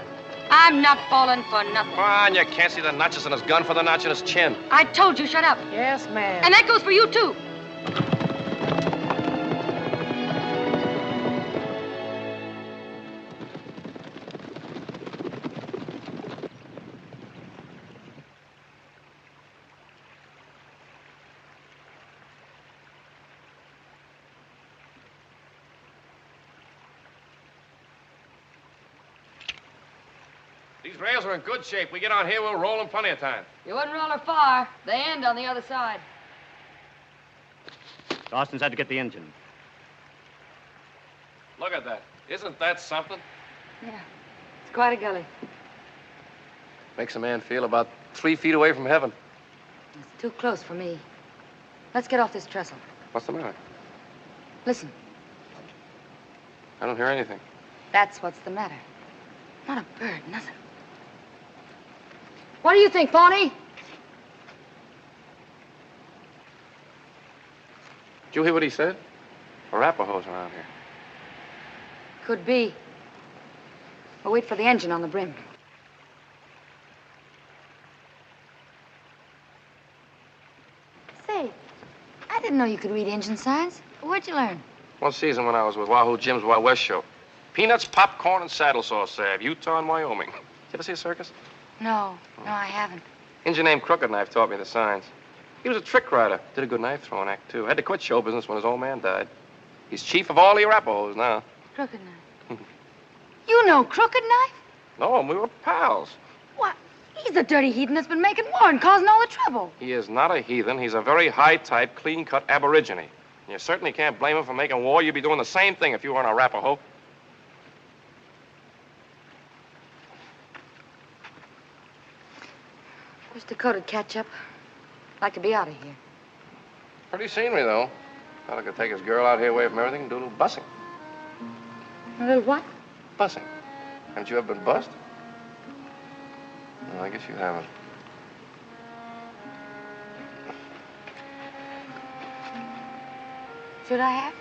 I'm not falling for nothing. Come on, you can't see the notches in his gun for the notch in his chin. I told you, shut up. Yes, ma'am. And that goes for you, too. These rails are in good shape. We get on here, we'll roll in plenty of time. You wouldn't roll her far. They end on the other side. Dawson's had to get the engine. Look at that. Isn't that something? Yeah. It's quite a gully. Makes a man feel about 3 feet away from heaven. It's too close for me. Let's get off this trestle. What's the matter? Listen. I don't hear anything. That's what's the matter. Not a bird, nothing. What do you think, Pawnee? Did you hear what he said? Arapahoes around here. Could be. We'll wait for the engine on the brim. Say, I didn't know you could read engine signs. Where'd you learn? One season when I was with Wahoo Jim's Wild West show. Peanuts, popcorn, and saddle sauce salve. Utah and Wyoming. Did you ever see a circus? No, I haven't. Engine named Crooked Knife taught me the signs. He was a trick rider. Did a good knife throwing act, too. Had to quit show business when his old man died. He's chief of all the Arapahoes now. Crooked Knife. You know Crooked Knife? No, we were pals. What? He's the dirty heathen that's been making war and causing all the trouble. He is not a heathen. He's a very high-type, clean-cut aborigine. You certainly can't blame him for making war. You'd be doing the same thing if you were an Arapaho. Wish Dakota'd catch up. Like to be out of here. Pretty scenery, though. Thought I could take his girl out here away from everything and do a little bussing. A little what? Bussing. Haven't you ever been bussed? No, I guess you haven't. Should I have?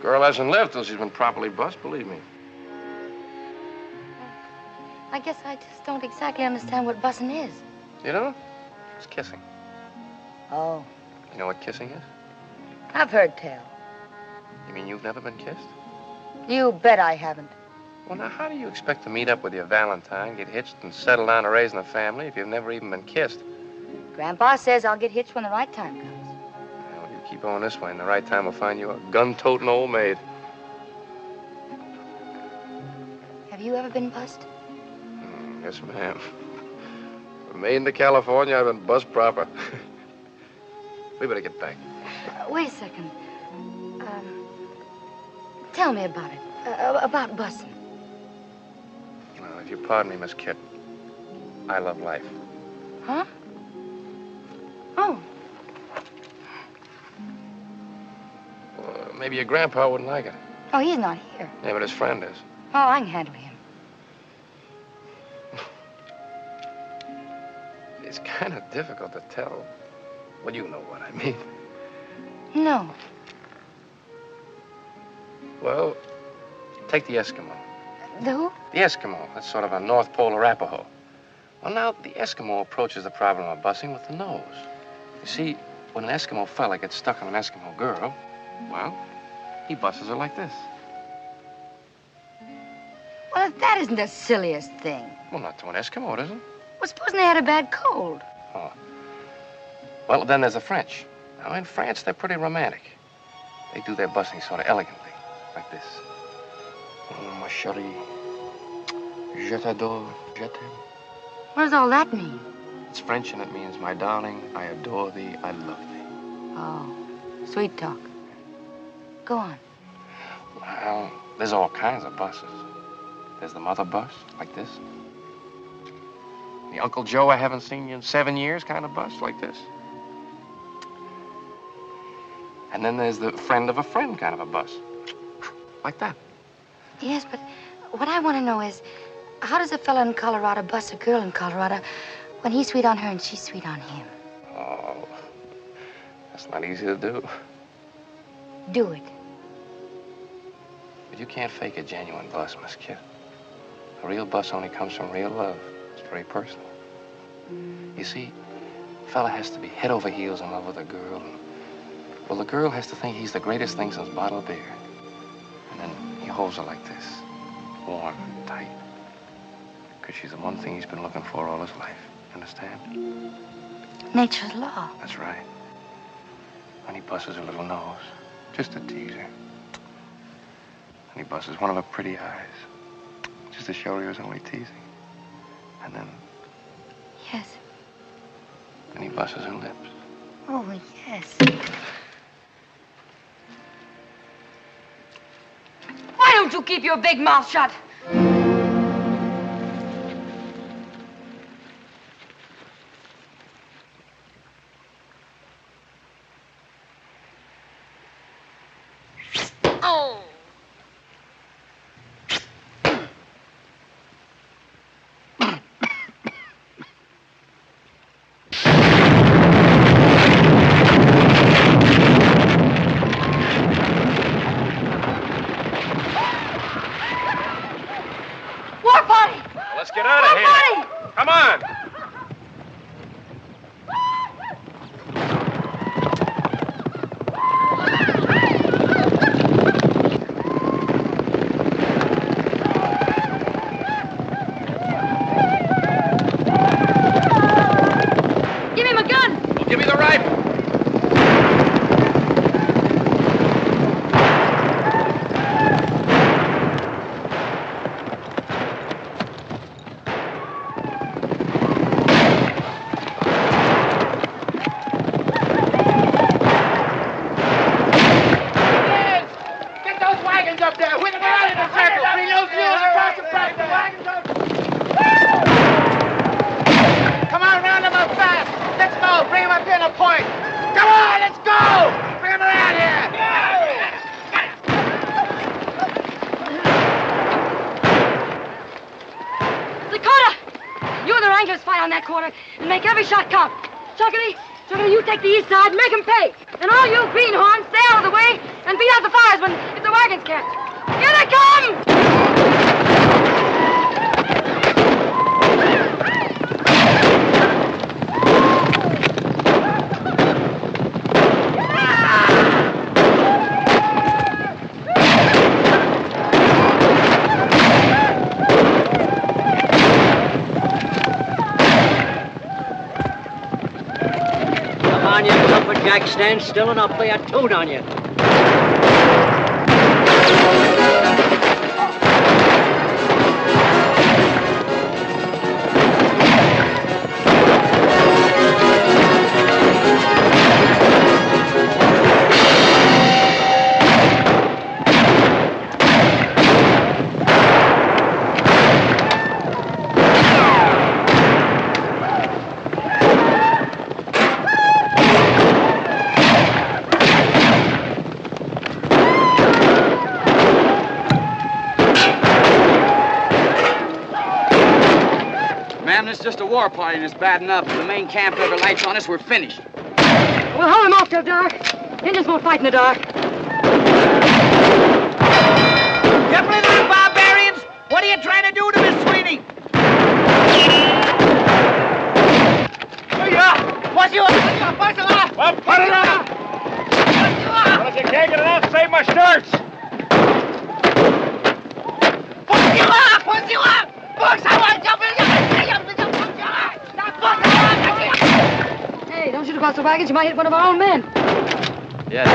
Girl hasn't lived till she's been properly bussed, believe me. I guess I just don't exactly understand what bussing is. You know? It's kissing. Oh. You know what kissing is? I've heard tell. You mean you've never been kissed? You bet I haven't. Well, now, how do you expect to meet up with your Valentine, get hitched, and settle down to raising a family if you've never even been kissed? Grandpa says I'll get hitched when the right time comes. Well, you keep on this way, and the right time will find you a gun-toting old maid. Have you ever been bussed? Yes, ma'am. From Maine to California, I've been bus proper. We better get back. Wait a second. Tell me about it. About busing. Well, if you pardon me, Miss Kit, I love life. Huh? Oh. Well, maybe your grandpa wouldn't like it. Oh, he's not here. Yeah, but his friend is. Oh, I can handle him. It's kind of difficult to tell. Well, you know what I mean. No. Well, take the Eskimo. The who? The Eskimo. That's sort of a North Pole Arapaho. Well, now, the Eskimo approaches the problem of busing with the nose. You see, when an Eskimo fella gets stuck on an Eskimo girl, well, he busses her like this. Well, that isn't the silliest thing. Well, not to an Eskimo, it isn't. Well, supposing they had a bad cold. Oh. Well, then there's the French. Now, in France, they're pretty romantic. They do their busing sort of elegantly, like this. Oh, ma chérie, je t'adore, je t'aime. What does all that mean? It's French, and it means, my darling, I adore thee, I love thee. Oh, sweet talk. Go on. Well, there's all kinds of buses. There's the mother bus, like this. The Uncle Joe I haven't seen you in 7 years kind of bus, like this. And then there's the friend of a friend kind of a bus, like that. Yes, but what I want to know is, how does a fella in Colorado bus a girl in Colorado when he's sweet on her and she's sweet on him? Oh, that's not easy to do. Do it. But you can't fake a genuine bus, Miss Kit. A real bus only comes from real love. It's very personal. You see, a fella has to be head over heels in love with a girl. And, well, the girl has to think he's the greatest thing since bottled beer. And then he holds her like this, warm and tight. Because she's the one thing he's been looking for all his life. Understand? Nature's law. That's right. And he busses her little nose, just to tease her. And he busses one of her pretty eyes, just to show her he was only teasing. And then... Yes. And he busses her lips. Oh, yes. Why don't you keep your big mouth shut? Oh. War party! Let's get out of here. Party! Come on. Give him a gun! Well, give me the rifle. Get those wagons up there. Whip them around in a circle. Bring those mules across the front. The wagons up. Come on, round them up fast. Let's go. Bring them up here in a point. Come on, let's go. Bring them around here. Dakota! You and the Wranglers fight on that corner and make every shot count. Chuckity, you take the east side and make them pay. And all you greenhorns, stay out of the way and beat out the firemen if the wagons catch. Here they come! Come on, you lumberjack, stand still and I'll play a tune on you. Sam, this is just a war party and it's bad enough. If the main camp ever lights on us, we're finished. We'll hold them off till dark. Indians won't fight in the dark. You blithering barbarians! What are you trying to do to Miss Sweeney? What's you up? Well, put it on! Well, if you can't get it off, save my shirts! What's you up? Hey, don't shoot across the wagons. You might hit one of our own men. Yes.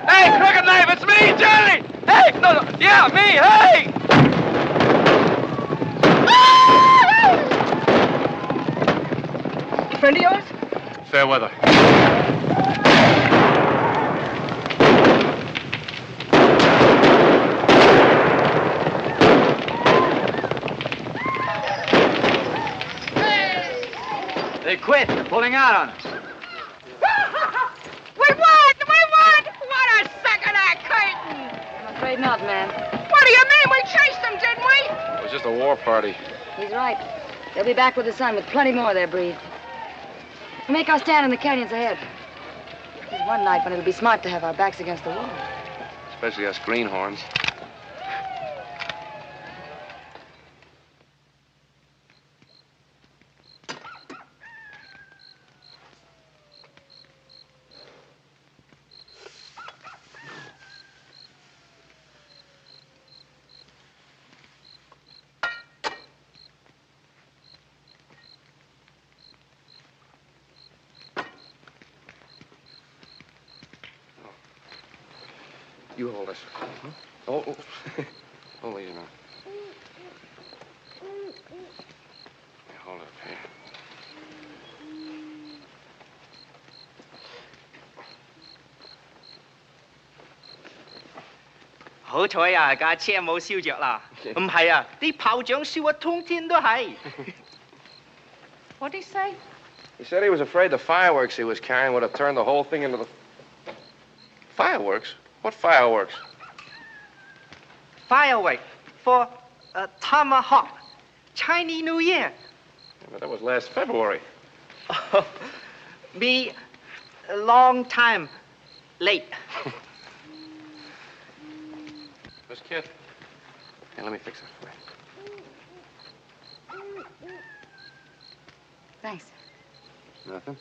Hey, Crooked Knife, it's me, Johnny! Hey, no, yeah, me, hey! Friend of yours? Fair weather. They quit. They're pulling out on us. We won! We won! What a second act curtain! I'm afraid not, man. What do you mean? We chased them, didn't we? It was just a war party. He's right. They'll be back with the sun with plenty more of their breed. We'll make our stand in the canyons ahead. There's one night when it'll be smart to have our backs against the wall. Especially us greenhorns. You hold this. Oh, oh. Oh, easy now. Hold it here. Hảo彩啊，架車冇燒着啦。唔係啊，啲炮仗燒啊，通天都係。What'd he say? He said he was afraid the fireworks he was carrying would have turned the whole thing into the... Fireworks? What fireworks? Firework for Tomahawk, Chinese New Year. Yeah, but that was last February. Be a long time late. Miss Kit. Here, let me fix it for you. Thanks. Nothing.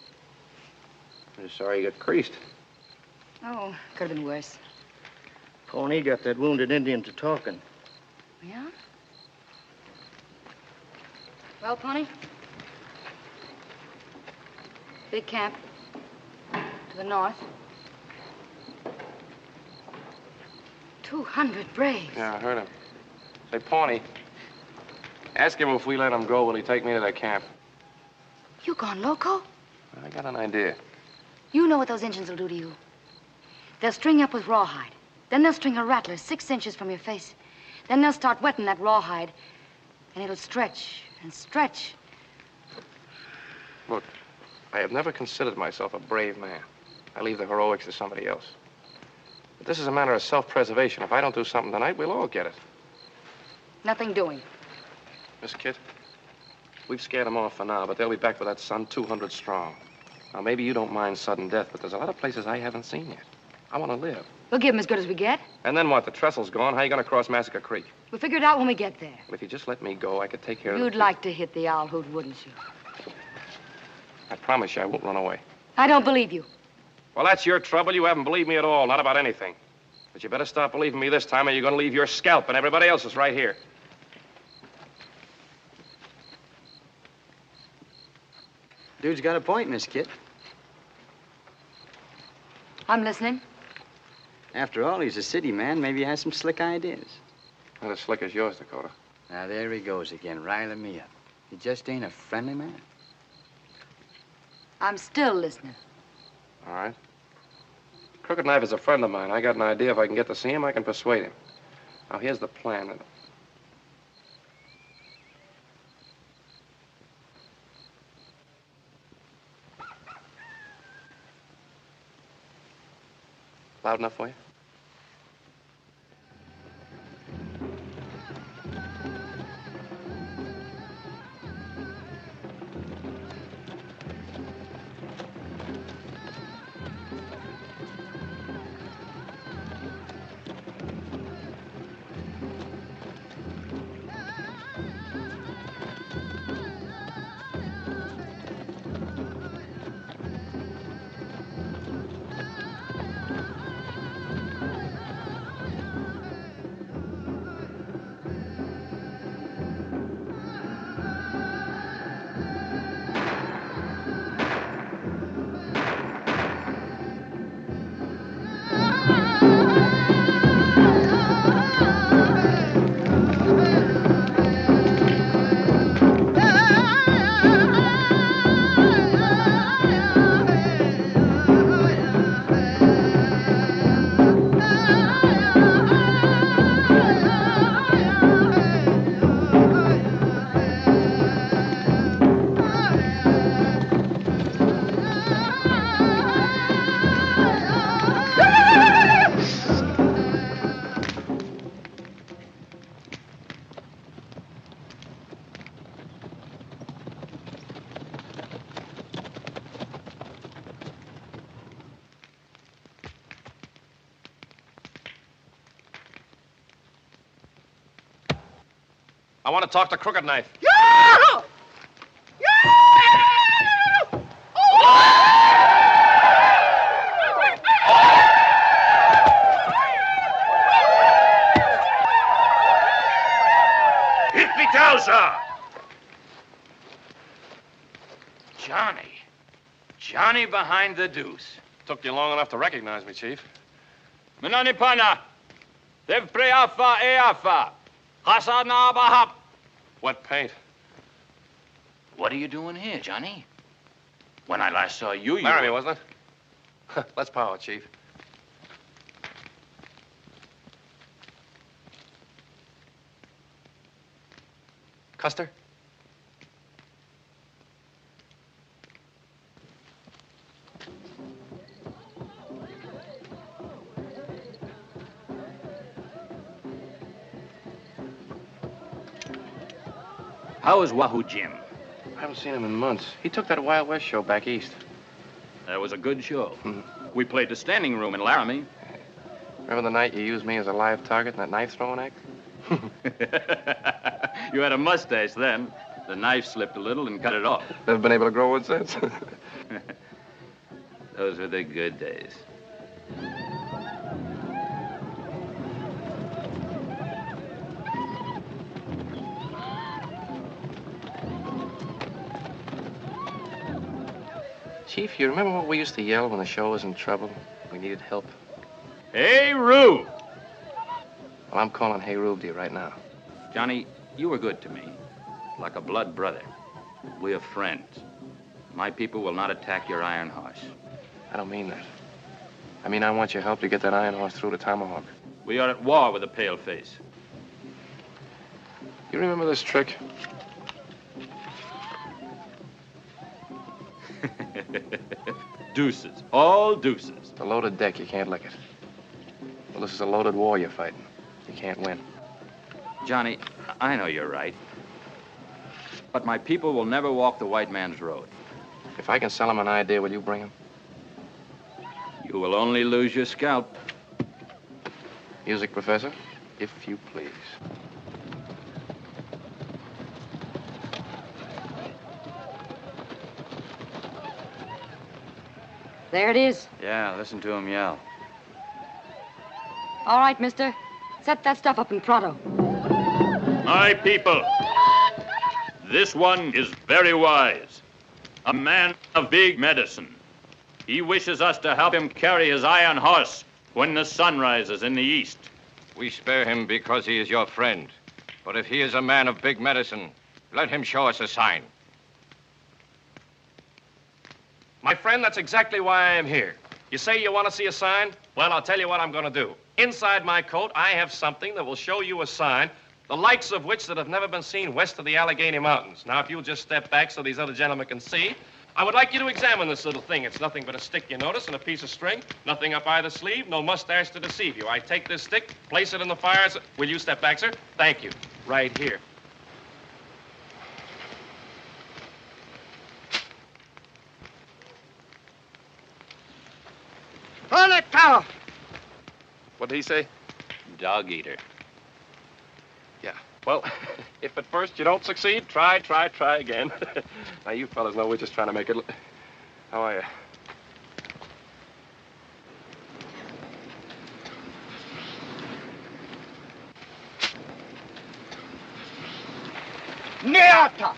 I'm just sorry you got creased. Oh, could have been worse. Pony got that wounded Indian to talking. Yeah? Well, Pony? Big camp. To the north. 200 braves. Yeah, I heard him. Say, Pawnee, ask him if we let him go, will he take me to that camp? You gone loco? I got an idea. You know what those Indians will do to you. They'll string you up with rawhide. Then they'll string a rattler 6 inches from your face. Then they'll start wetting that rawhide, and it'll stretch and stretch. Look, I have never considered myself a brave man. I leave the heroics to somebody else. But this is a matter of self-preservation. If I don't do something tonight, we'll all get it. Nothing doing. Miss Kit, we've scared them off for now, but they'll be back with that sun 200 strong. Now, maybe you don't mind sudden death, but there's a lot of places I haven't seen yet. I want to live. We'll give them as good as we get. And then what? The trestle's gone. How are you going to cross Massacre Creek? We'll figure it out when we get there. Well, if you just let me go, I could take care of You'd like to hit the owl hoot, wouldn't you? I promise you I won't run away. I don't believe you. Well, that's your trouble. You haven't believed me at all, not about anything. But you better stop believing me this time, or you're going to leave your scalp and everybody else's right here. Dude's got a point, Miss Kit. I'm listening. After all, he's a city man. Maybe he has some slick ideas. Not as slick as yours, Dakota. Now, there he goes again, riling me up. He just ain't a friendly man. I'm still listening. All right. Crooked Knife is a friend of mine. I got an idea. If I can get to see him, I can persuade him. Now, here's the plan. Loud enough for you? I want to talk to Crooked Knife. Yeah! Hippie-towser! Johnny behind the deuce. Took you long enough to recognize me, Chief. Menani pana. Dev preafa eafa. Hasana bahap. Wet paint. What are you doing here, Johnny? When I last saw you, Laramie, wasn't it? Let's power, Chief. Custer? How is Wahoo Jim? I haven't seen him in months. He took that Wild West show back east. That was a good show. We played the standing room in Laramie. Remember the night you used me as a live target in that knife-throwing act? You had a mustache then. The knife slipped a little and cut it off. Never been able to grow one since. Those were the good days. Chief, you remember what we used to yell when the show was in trouble? We needed help. Hey, Rube! Well, I'm calling Hey Rube to you right now. Johnny, you were good to me. Like a blood brother. We are friends. My people will not attack your iron horse. I don't mean that. I mean, I want your help to get that iron horse through to Tomahawk. We are at war with the paleface. You remember this trick? Deuces. All deuces. It's a loaded deck. You can't lick it. Well, this is a loaded war you're fighting. You can't win. Johnny, I know you're right. But my people will never walk the white man's road. If I can sell him an idea, will you bring him? You will only lose your scalp. Music, Professor, if you please. There it is. Yeah, listen to him yell. All right, mister. Set that stuff up in pronto. My people, this one is very wise. A man of big medicine. He wishes us to help him carry his iron horse when the sun rises in the east. We spare him because he is your friend. But if he is a man of big medicine, let him show us a sign. My friend, that's exactly why I am here. You say you want to see a sign? Well, I'll tell you what I'm going to do. Inside my coat, I have something that will show you a sign, the likes of which that have never been seen west of the Allegheny Mountains. Now, if you'll just step back so these other gentlemen can see, I would like you to examine this little thing. It's nothing but a stick, you notice, and a piece of string. Nothing up either sleeve, no mustache to deceive you. I take this stick, place it in the fire. Will you step back, sir? Thank you. Right here. On it, cow! What did he say? Dog eater. Yeah. Well, if at first you don't succeed, try again. Now, you fellas know we're just trying to make it... How are you? Neata!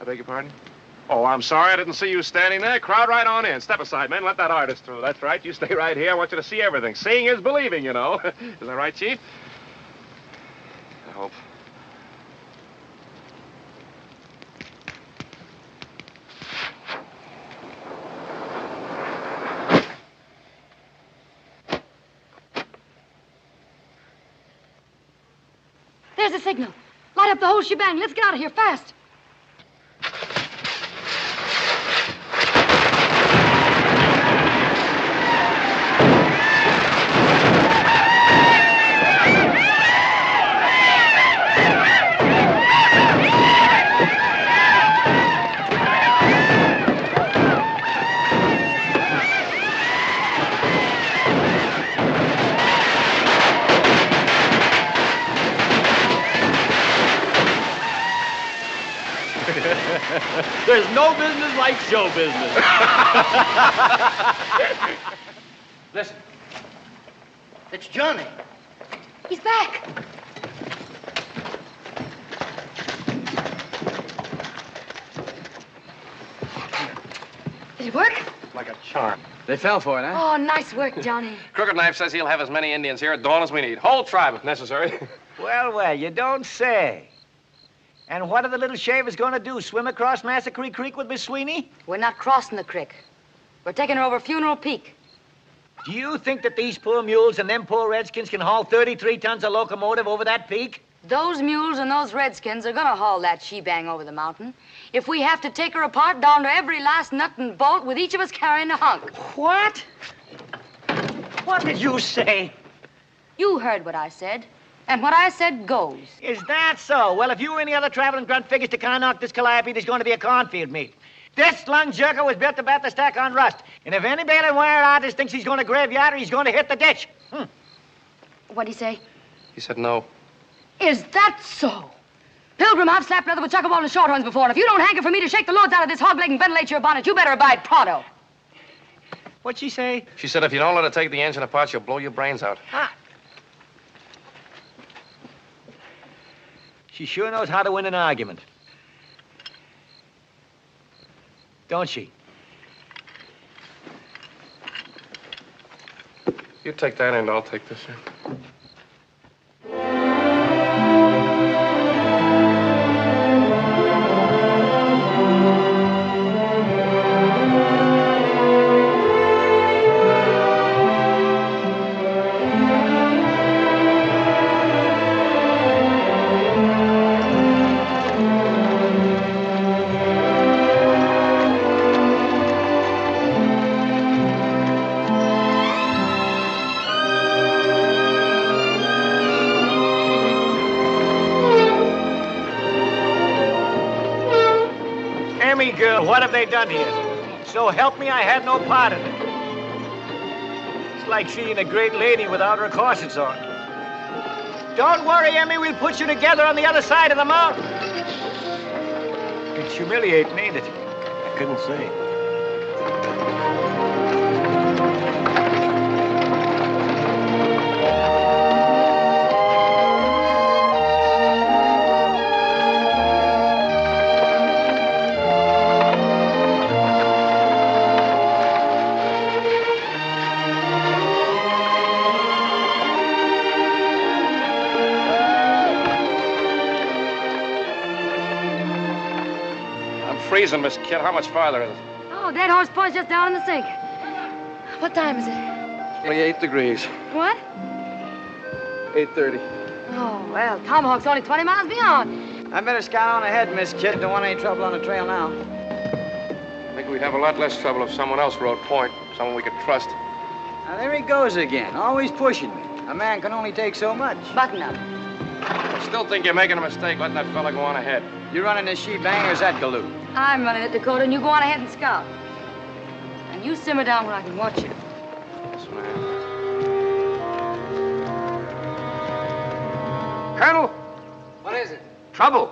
I beg your pardon? Oh, I'm sorry. I didn't see you standing there. Crowd right on in. Step aside, men. Let that artist through. That's right. You stay right here. I want you to see everything. Seeing is believing, you know. Is that right, Chief? I hope. There's a signal. Light up the whole shebang. Let's get out of here fast. There's no business like show business. Listen. It's Johnny. He's back. Did it work? Like a charm. They fell for it, huh? Oh, nice work, Johnny. Crooked Knife says he'll have as many Indians here at dawn as we need. Whole tribe, if necessary. Well, well, you don't say. And what are the little shavers going to do? Swim across Massacre Creek with Miss Sweeney? We're not crossing the creek. We're taking her over Funeral Peak. Do you think that these poor mules and them poor redskins can haul 33 tons of locomotive over that peak? Those mules and those redskins are gonna haul that shebang over the mountain. If we have to take her apart down to every last nut and bolt with each of us carrying a hunk. What? What did you say? You heard what I said. And what I said goes. Is that so? Well, if you or any other traveling grunt figures to knock this calliope, there's going to be a cornfield meet. This lung jerker was built to bat the stack on rust. And if any baling wire artist thinks he's going to graveyard her, he's going to hit the ditch. What'd he say? He said no. Is that so? Pilgrim, I've slapped leather with chuckaball and shorthorns before, and if you don't hanker for me to shake the loads out of this hog leg and ventilate your bonnet, you better abide pronto. What'd she say? She said if you don't let her take the engine apart, she'll blow your brains out. Ah. She sure knows how to win an argument. Don't she? You take that end, I'll take this end. Girl, what have they done here? So help me, I had no part in it. It's like seeing a great lady without her corsets on. Don't worry, Emmy, we'll put you together on the other side of the mountain. It's humiliating, ain't it? I couldn't say. Freezing, Miss Kid. How much farther is it? Oh, that horse point's just down in the sink. What time is it? 28 degrees. What? 8:30. Oh, well, Tomahawk's only 20 miles beyond. I better scout on ahead, Miss Kid. Don't want any trouble on the trail now. I think we'd have a lot less trouble if someone else rode point, someone we could trust. Now, there he goes again, always pushing me. A man can only take so much. Button up. I still think you're making a mistake letting that fella go on ahead. You running this shebang or is that Galoot? I'm running it, Dakota, and you go on ahead and scout. And you simmer down where I can watch you. Yes, ma'am. Colonel! What is it? Trouble.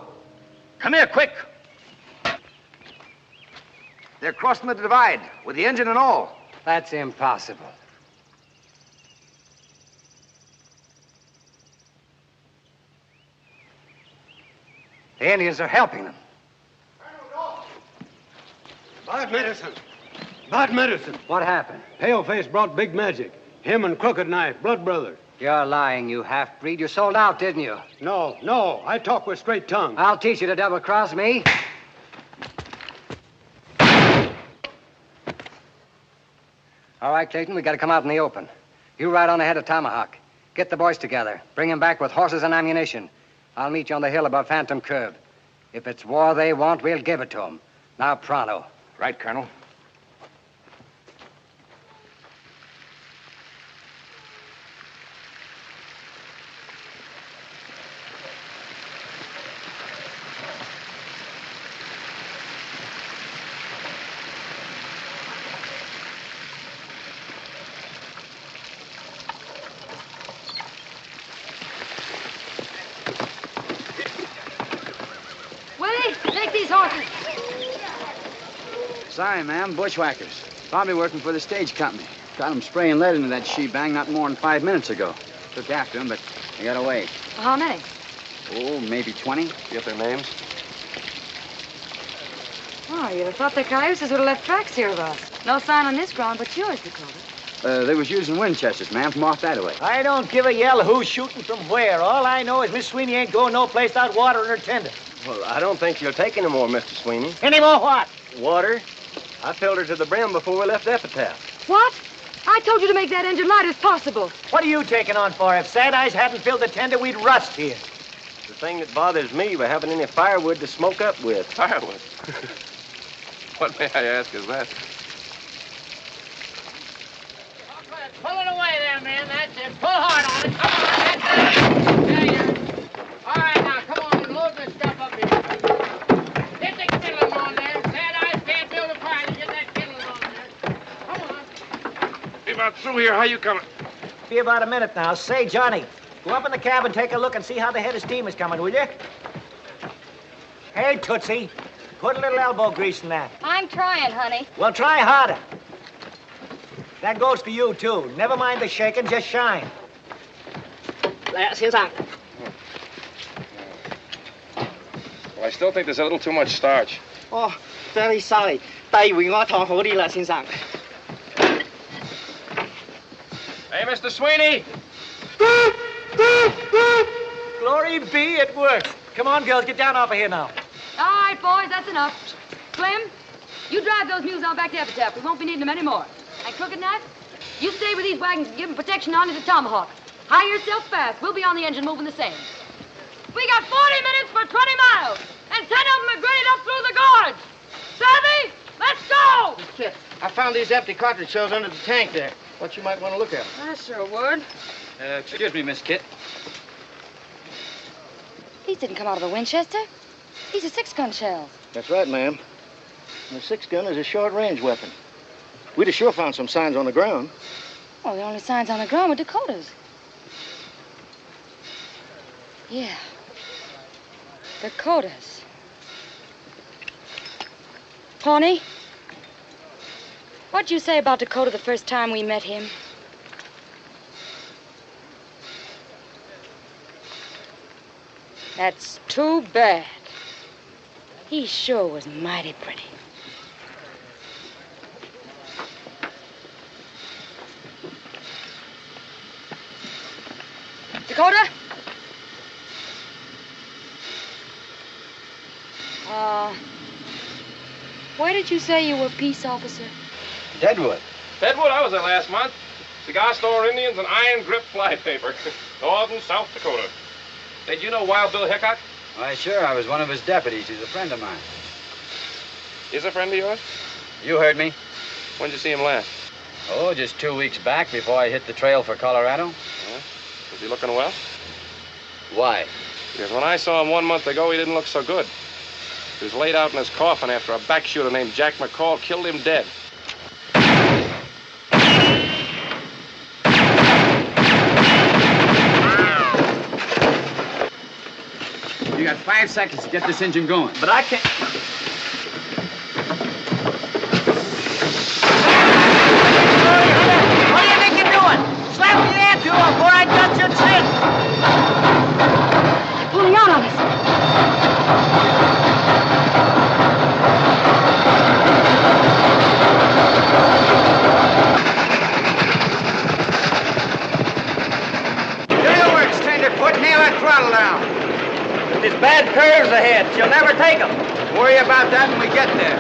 Come here, quick. They're crossing the divide with the engine and all. That's impossible. The Indians are helping them. Bad medicine. Bad medicine. What happened? Paleface brought big magic. Him and Crooked Knife, blood brothers. You're lying, you half-breed. You sold out, didn't you? No. I talk with straight tongue. I'll teach you to double-cross me. All right, Clayton, we got to come out in the open. You ride on ahead of Tomahawk. Get the boys together. Bring them back with horses and ammunition. I'll meet you on the hill above Phantom Curve. If it's war they want, we'll give it to them. Now, pronto. Right, Colonel. Willie, take these horses. Sorry, ma'am. Bushwhackers. Probably working for the stage company. Got them spraying lead into that she-bang not more than 5 minutes ago. Took after them, but they got away. How many? Oh, maybe 20. Get their names? Oh, you'd have thought the cayuses would have left tracks here of us. No sign on this ground but yours, Dakota. They was using Winchesters, ma'am, from off that way. I don't give a yell who's shooting from where. All I know is Miss Sweeney ain't going no place without water in her tender. Well, I don't think you'll take any more, Mr. Sweeney. Any more what? Water. I filled her to the brim before we left Epitaph. What? I told you to make that engine light as possible. What are you taking on for? If Sad Eyes hadn't filled the tender, we'd rust here. The thing that bothers me, we haven't any firewood to smoke up with. Firewood? What, may I ask, is that? Pull it away there, man. That's it. Pull hard on it. Come on, that's it. There you are. All right, now, come on and load this stuff up here. Get the kindling on there. Sad Eyes can't build a fire to get that kindling on there. Come on. Be about through here. How you coming? Be about a minute now. Say, Johnny, go up in the cab and take a look and see how the head of steam is coming, will you? Hey, Tootsie, put a little elbow grease in that. I'm trying, honey. Well, try harder. That goes for you, too. Never mind the shaking, just shine. 来，先生。 Well, I still think there's a little too much starch. Oh, very sorry. 第二回我糖好啲啦，先生。 Hey, Mr. Sweeney! Glory be, it works. Come on, girls, get down off of here now. All right, boys, that's enough. Slim, you drive those mules on back to Epitaph. We won't be needing them anymore. And Crooked Knife, you stay with these wagons and give them protection on to the Tomahawk. Hire yourself fast. We'll be on the engine moving the same. We got 40 minutes for 20 miles, and 10 of them are graded up through the gorge. Savvy? Let's go! Kit, I found these empty cartridge shells under the tank there. What you might want to look at. I sure would. Excuse me, Miss Kit. These didn't come out of a Winchester. These are 6-gun shells. That's right, ma'am. And a 6-gun is a short-range weapon. We'd have sure found some signs on the ground. Well, the only signs on the ground were Dakota's. Yeah. Dakota's. Pawnee, what'd you say about Dakota the first time we met him? That's too bad. He sure was mighty pretty. Dakota? Where did you say you were peace officer? Deadwood. Deadwood, I was there last month. Cigar store Indians and iron grip flypaper. Northern South Dakota. Did you know Wild Bill Hickok? Why, sure. I was one of his deputies. He's a friend of mine. Is a friend of yours? You heard me. When'd you see him last? Oh, just 2 weeks back before I hit the trail for Colorado. Yeah. Was he looking well? Why? Because when I saw him 1 month ago, he didn't look so good. He was laid out in his coffin after a back shooter named Jack McCall killed him dead. You got 5 seconds to get this engine going. But I can't... What do you think you're doing? Slap me there, too, before I touch your chin. They're pulling out on us. Do your work, tenderfoot. Nail that throttle down. There's bad curves ahead. She'll never take them. Worry about that when we get there.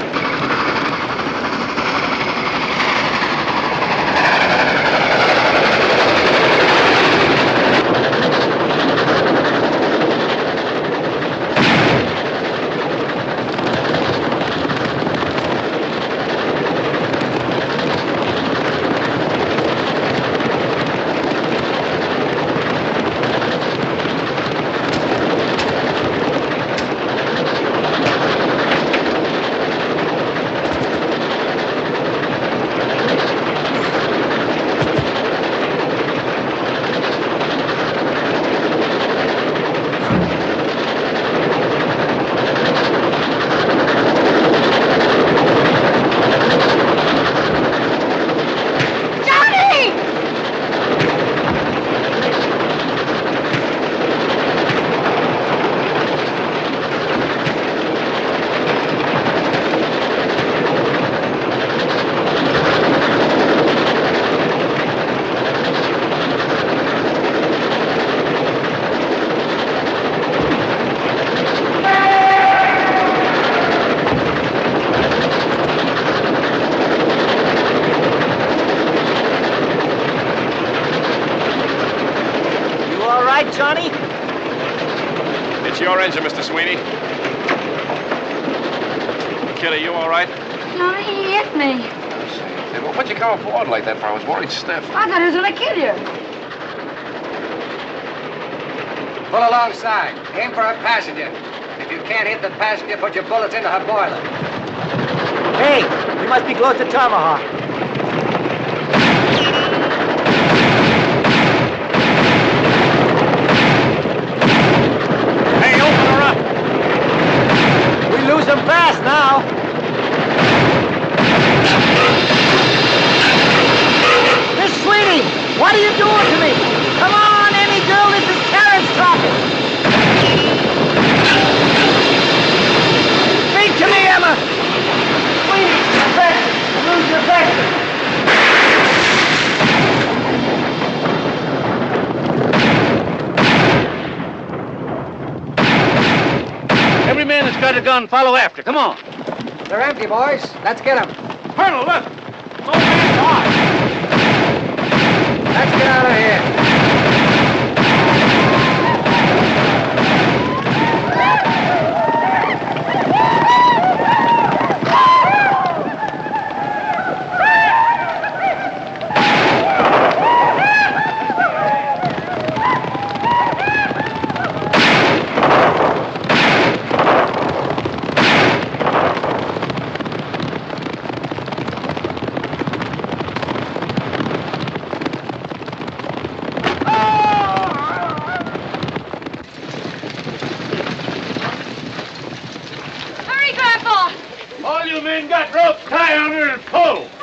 right, Johnny? It's your engine, Mr. Sweeney. Kid, are you all right? No, he hit me. Hey, well, what'd you come aboard like that for? I was worried stiff. I thought he was going to kill you. Pull alongside. Aim for her passenger. If you can't hit the passenger, put your bullets into her boiler. Hey, we must be close to Tomahawk. Hey, open her up! We lose them fast now. Miss Sweeney, what are you doing to me? Come on, Emmy girl, this is Terrence talking. Speak to me, Emma. Sweeney, Baxter, lose your Baxter. Every man that's got a gun, follow after. Come on. They're empty, boys. Let's get them. Colonel, look. No man alive. Let's get out of here.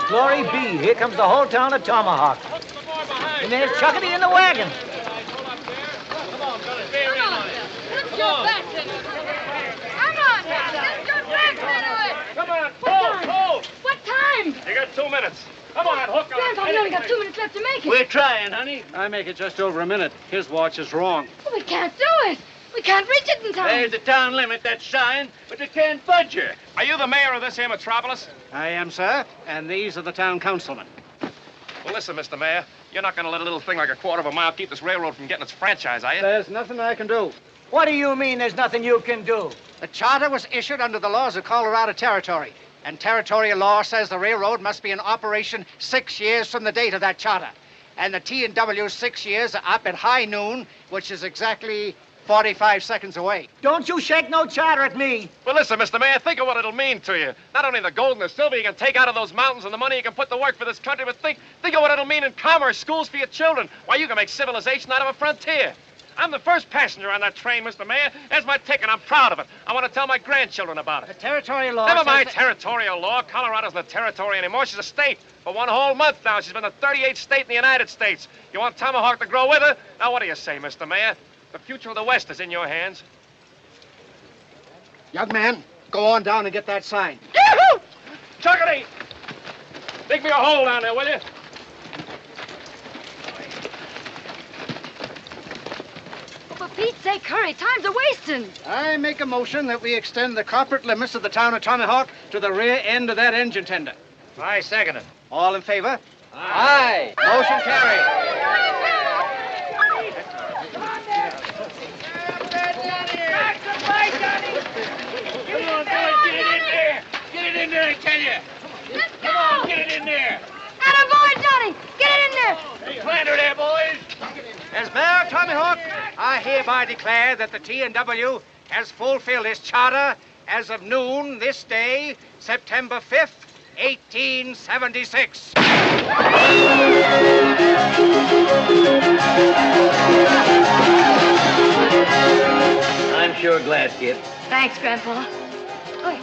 Glory be, here comes the whole town of Tomahawk. And there's Chuckity in the wagon. Come on, let's get back to it. Come on, let's get back to it. Come on, pull! What time? You got 2 minutes. Come on, hook on. Grandpa, we only got 2 minutes left to make it. We're trying, honey. I make it just over a minute. His watch is wrong. Well, we can't do it. We can't reach it in time. There's the town limit, that sign, but you can't budge her. Are you the mayor of this here metropolis? I am, sir, and these are the town councilmen. Well, listen, Mr. Mayor, you're not going to let a little thing like a quarter of a mile keep this railroad from getting its franchise, are you? There's nothing I can do. What do you mean there's nothing you can do? The charter was issued under the laws of Colorado Territory, and territorial law says the railroad must be in operation 6 years from the date of that charter. And the T&W's 6 years are up at high noon, which is exactly 45 seconds away. Don't you shake no charter at me. Well, listen, Mr. Mayor, think of what it'll mean to you. Not only the gold and the silver you can take out of those mountains and the money you can put to work for this country, but think of what it'll mean in commerce, schools for your children. Why, you can make civilization out of a frontier. I'm the first passenger on that train, Mr. Mayor. There's my ticket. I'm proud of it. I want to tell my grandchildren about it. The territorial law Never says mind that... territorial law. Colorado's not a territory anymore. She's a state. For 1 whole month now, she's been the 38th state in the United States. You want Tomahawk to grow with her? Now, what do you say, Mr. Mayor? The future of the West is in your hands. Young man, go on down and get that sign. Chuckity! Dig me a hole down there, will you? Oh, for Pete's sake, hurry. Time's a-wasting. I make a motion that we extend the corporate limits of the town of Tomahawk to the rear end of that engine tender. I second it. All in favor? Aye. Motion carried. Get it in there, I tell you. Let's go. Come on, get it in there. Attaboy, Johnny. Get it in there. Plant her there, boys. As Mayor of Tomahawk, I hereby declare that the T&W has fulfilled its charter as of noon this day, September 5th, 1876. I'm sure glad, kid. Thanks, Grandpa. Oh,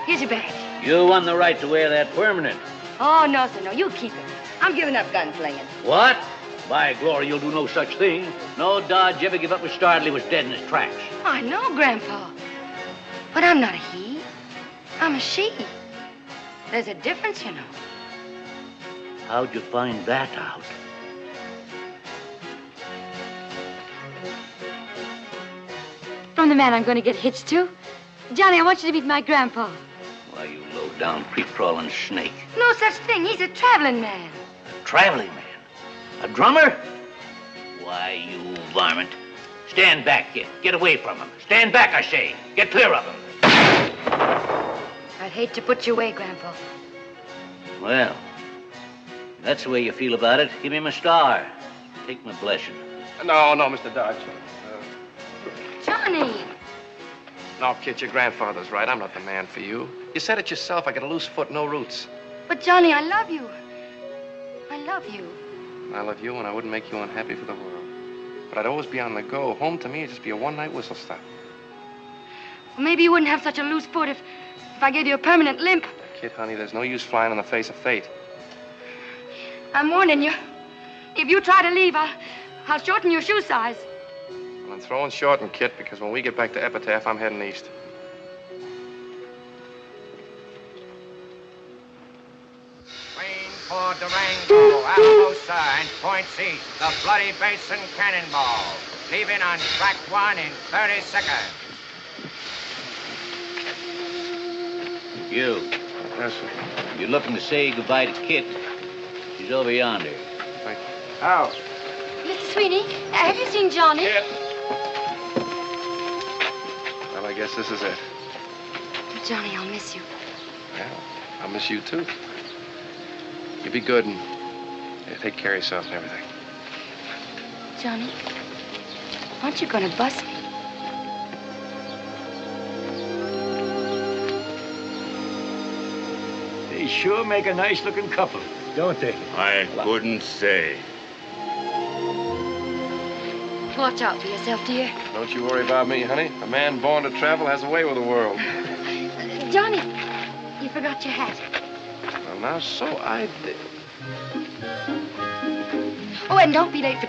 here's your badge. You won the right to wear that permanent. Oh, no, sir, no. You keep it. I'm giving up gunslinging. What? By glory, you'll do no such thing. No Dodge ever give up a start till he was dead in his tracks. I know, Grandpa. But I'm not a he. I'm a she. There's a difference, you know. How'd you find that out? From the man I'm going to get hitched to. Johnny, I want you to meet my grandpa. Why, you low-down, creep-crawling snake. No such thing. He's a traveling man. A traveling man? A drummer? Why, you varmint. Stand back, kid. Get away from him. Stand back, I say. Get clear of him. I'd hate to put you away, Grandpa. Well, if that's the way you feel about it. Give him a star. Take my blessing. No, Mr. Dodge. Johnny! No, kid, your grandfather's right. I'm not the man for you. You said it yourself. I got a loose foot, no roots. But, Johnny, I love you. I love you. I love you, and I wouldn't make you unhappy for the world. But I'd always be on the go. Home to me would just be a one-night whistle stop. Well, maybe you wouldn't have such a loose foot if I gave you a permanent limp. Kid, honey, there's no use flying in the face of fate. I'm warning you. If you try to leave, I'll shorten your shoe size. Well, I'm throwing short and Kit, because when we get back to Epitaph, I'm heading east. For Durango, Alamosa, and Points East, the Bloody Basin Cannonball, leaving on track 1 in 30 seconds. You. Yes, sir. You're looking to say goodbye to Kit. She's over yonder. Thank you. How? Mr. Sweeney, have you seen Johnny? Kit. Well, I guess this is it. Johnny, I'll miss you. Well, I'll miss you, too. You be good and take care of yourself and everything. Johnny, aren't you going to bust me? They sure make a nice-looking couple, don't they? I couldn't say. Watch out for yourself, dear. Don't you worry about me, honey. A man born to travel has a way with the world. Johnny, you forgot your hat. Well, now, so I did. Oh, and don't be late for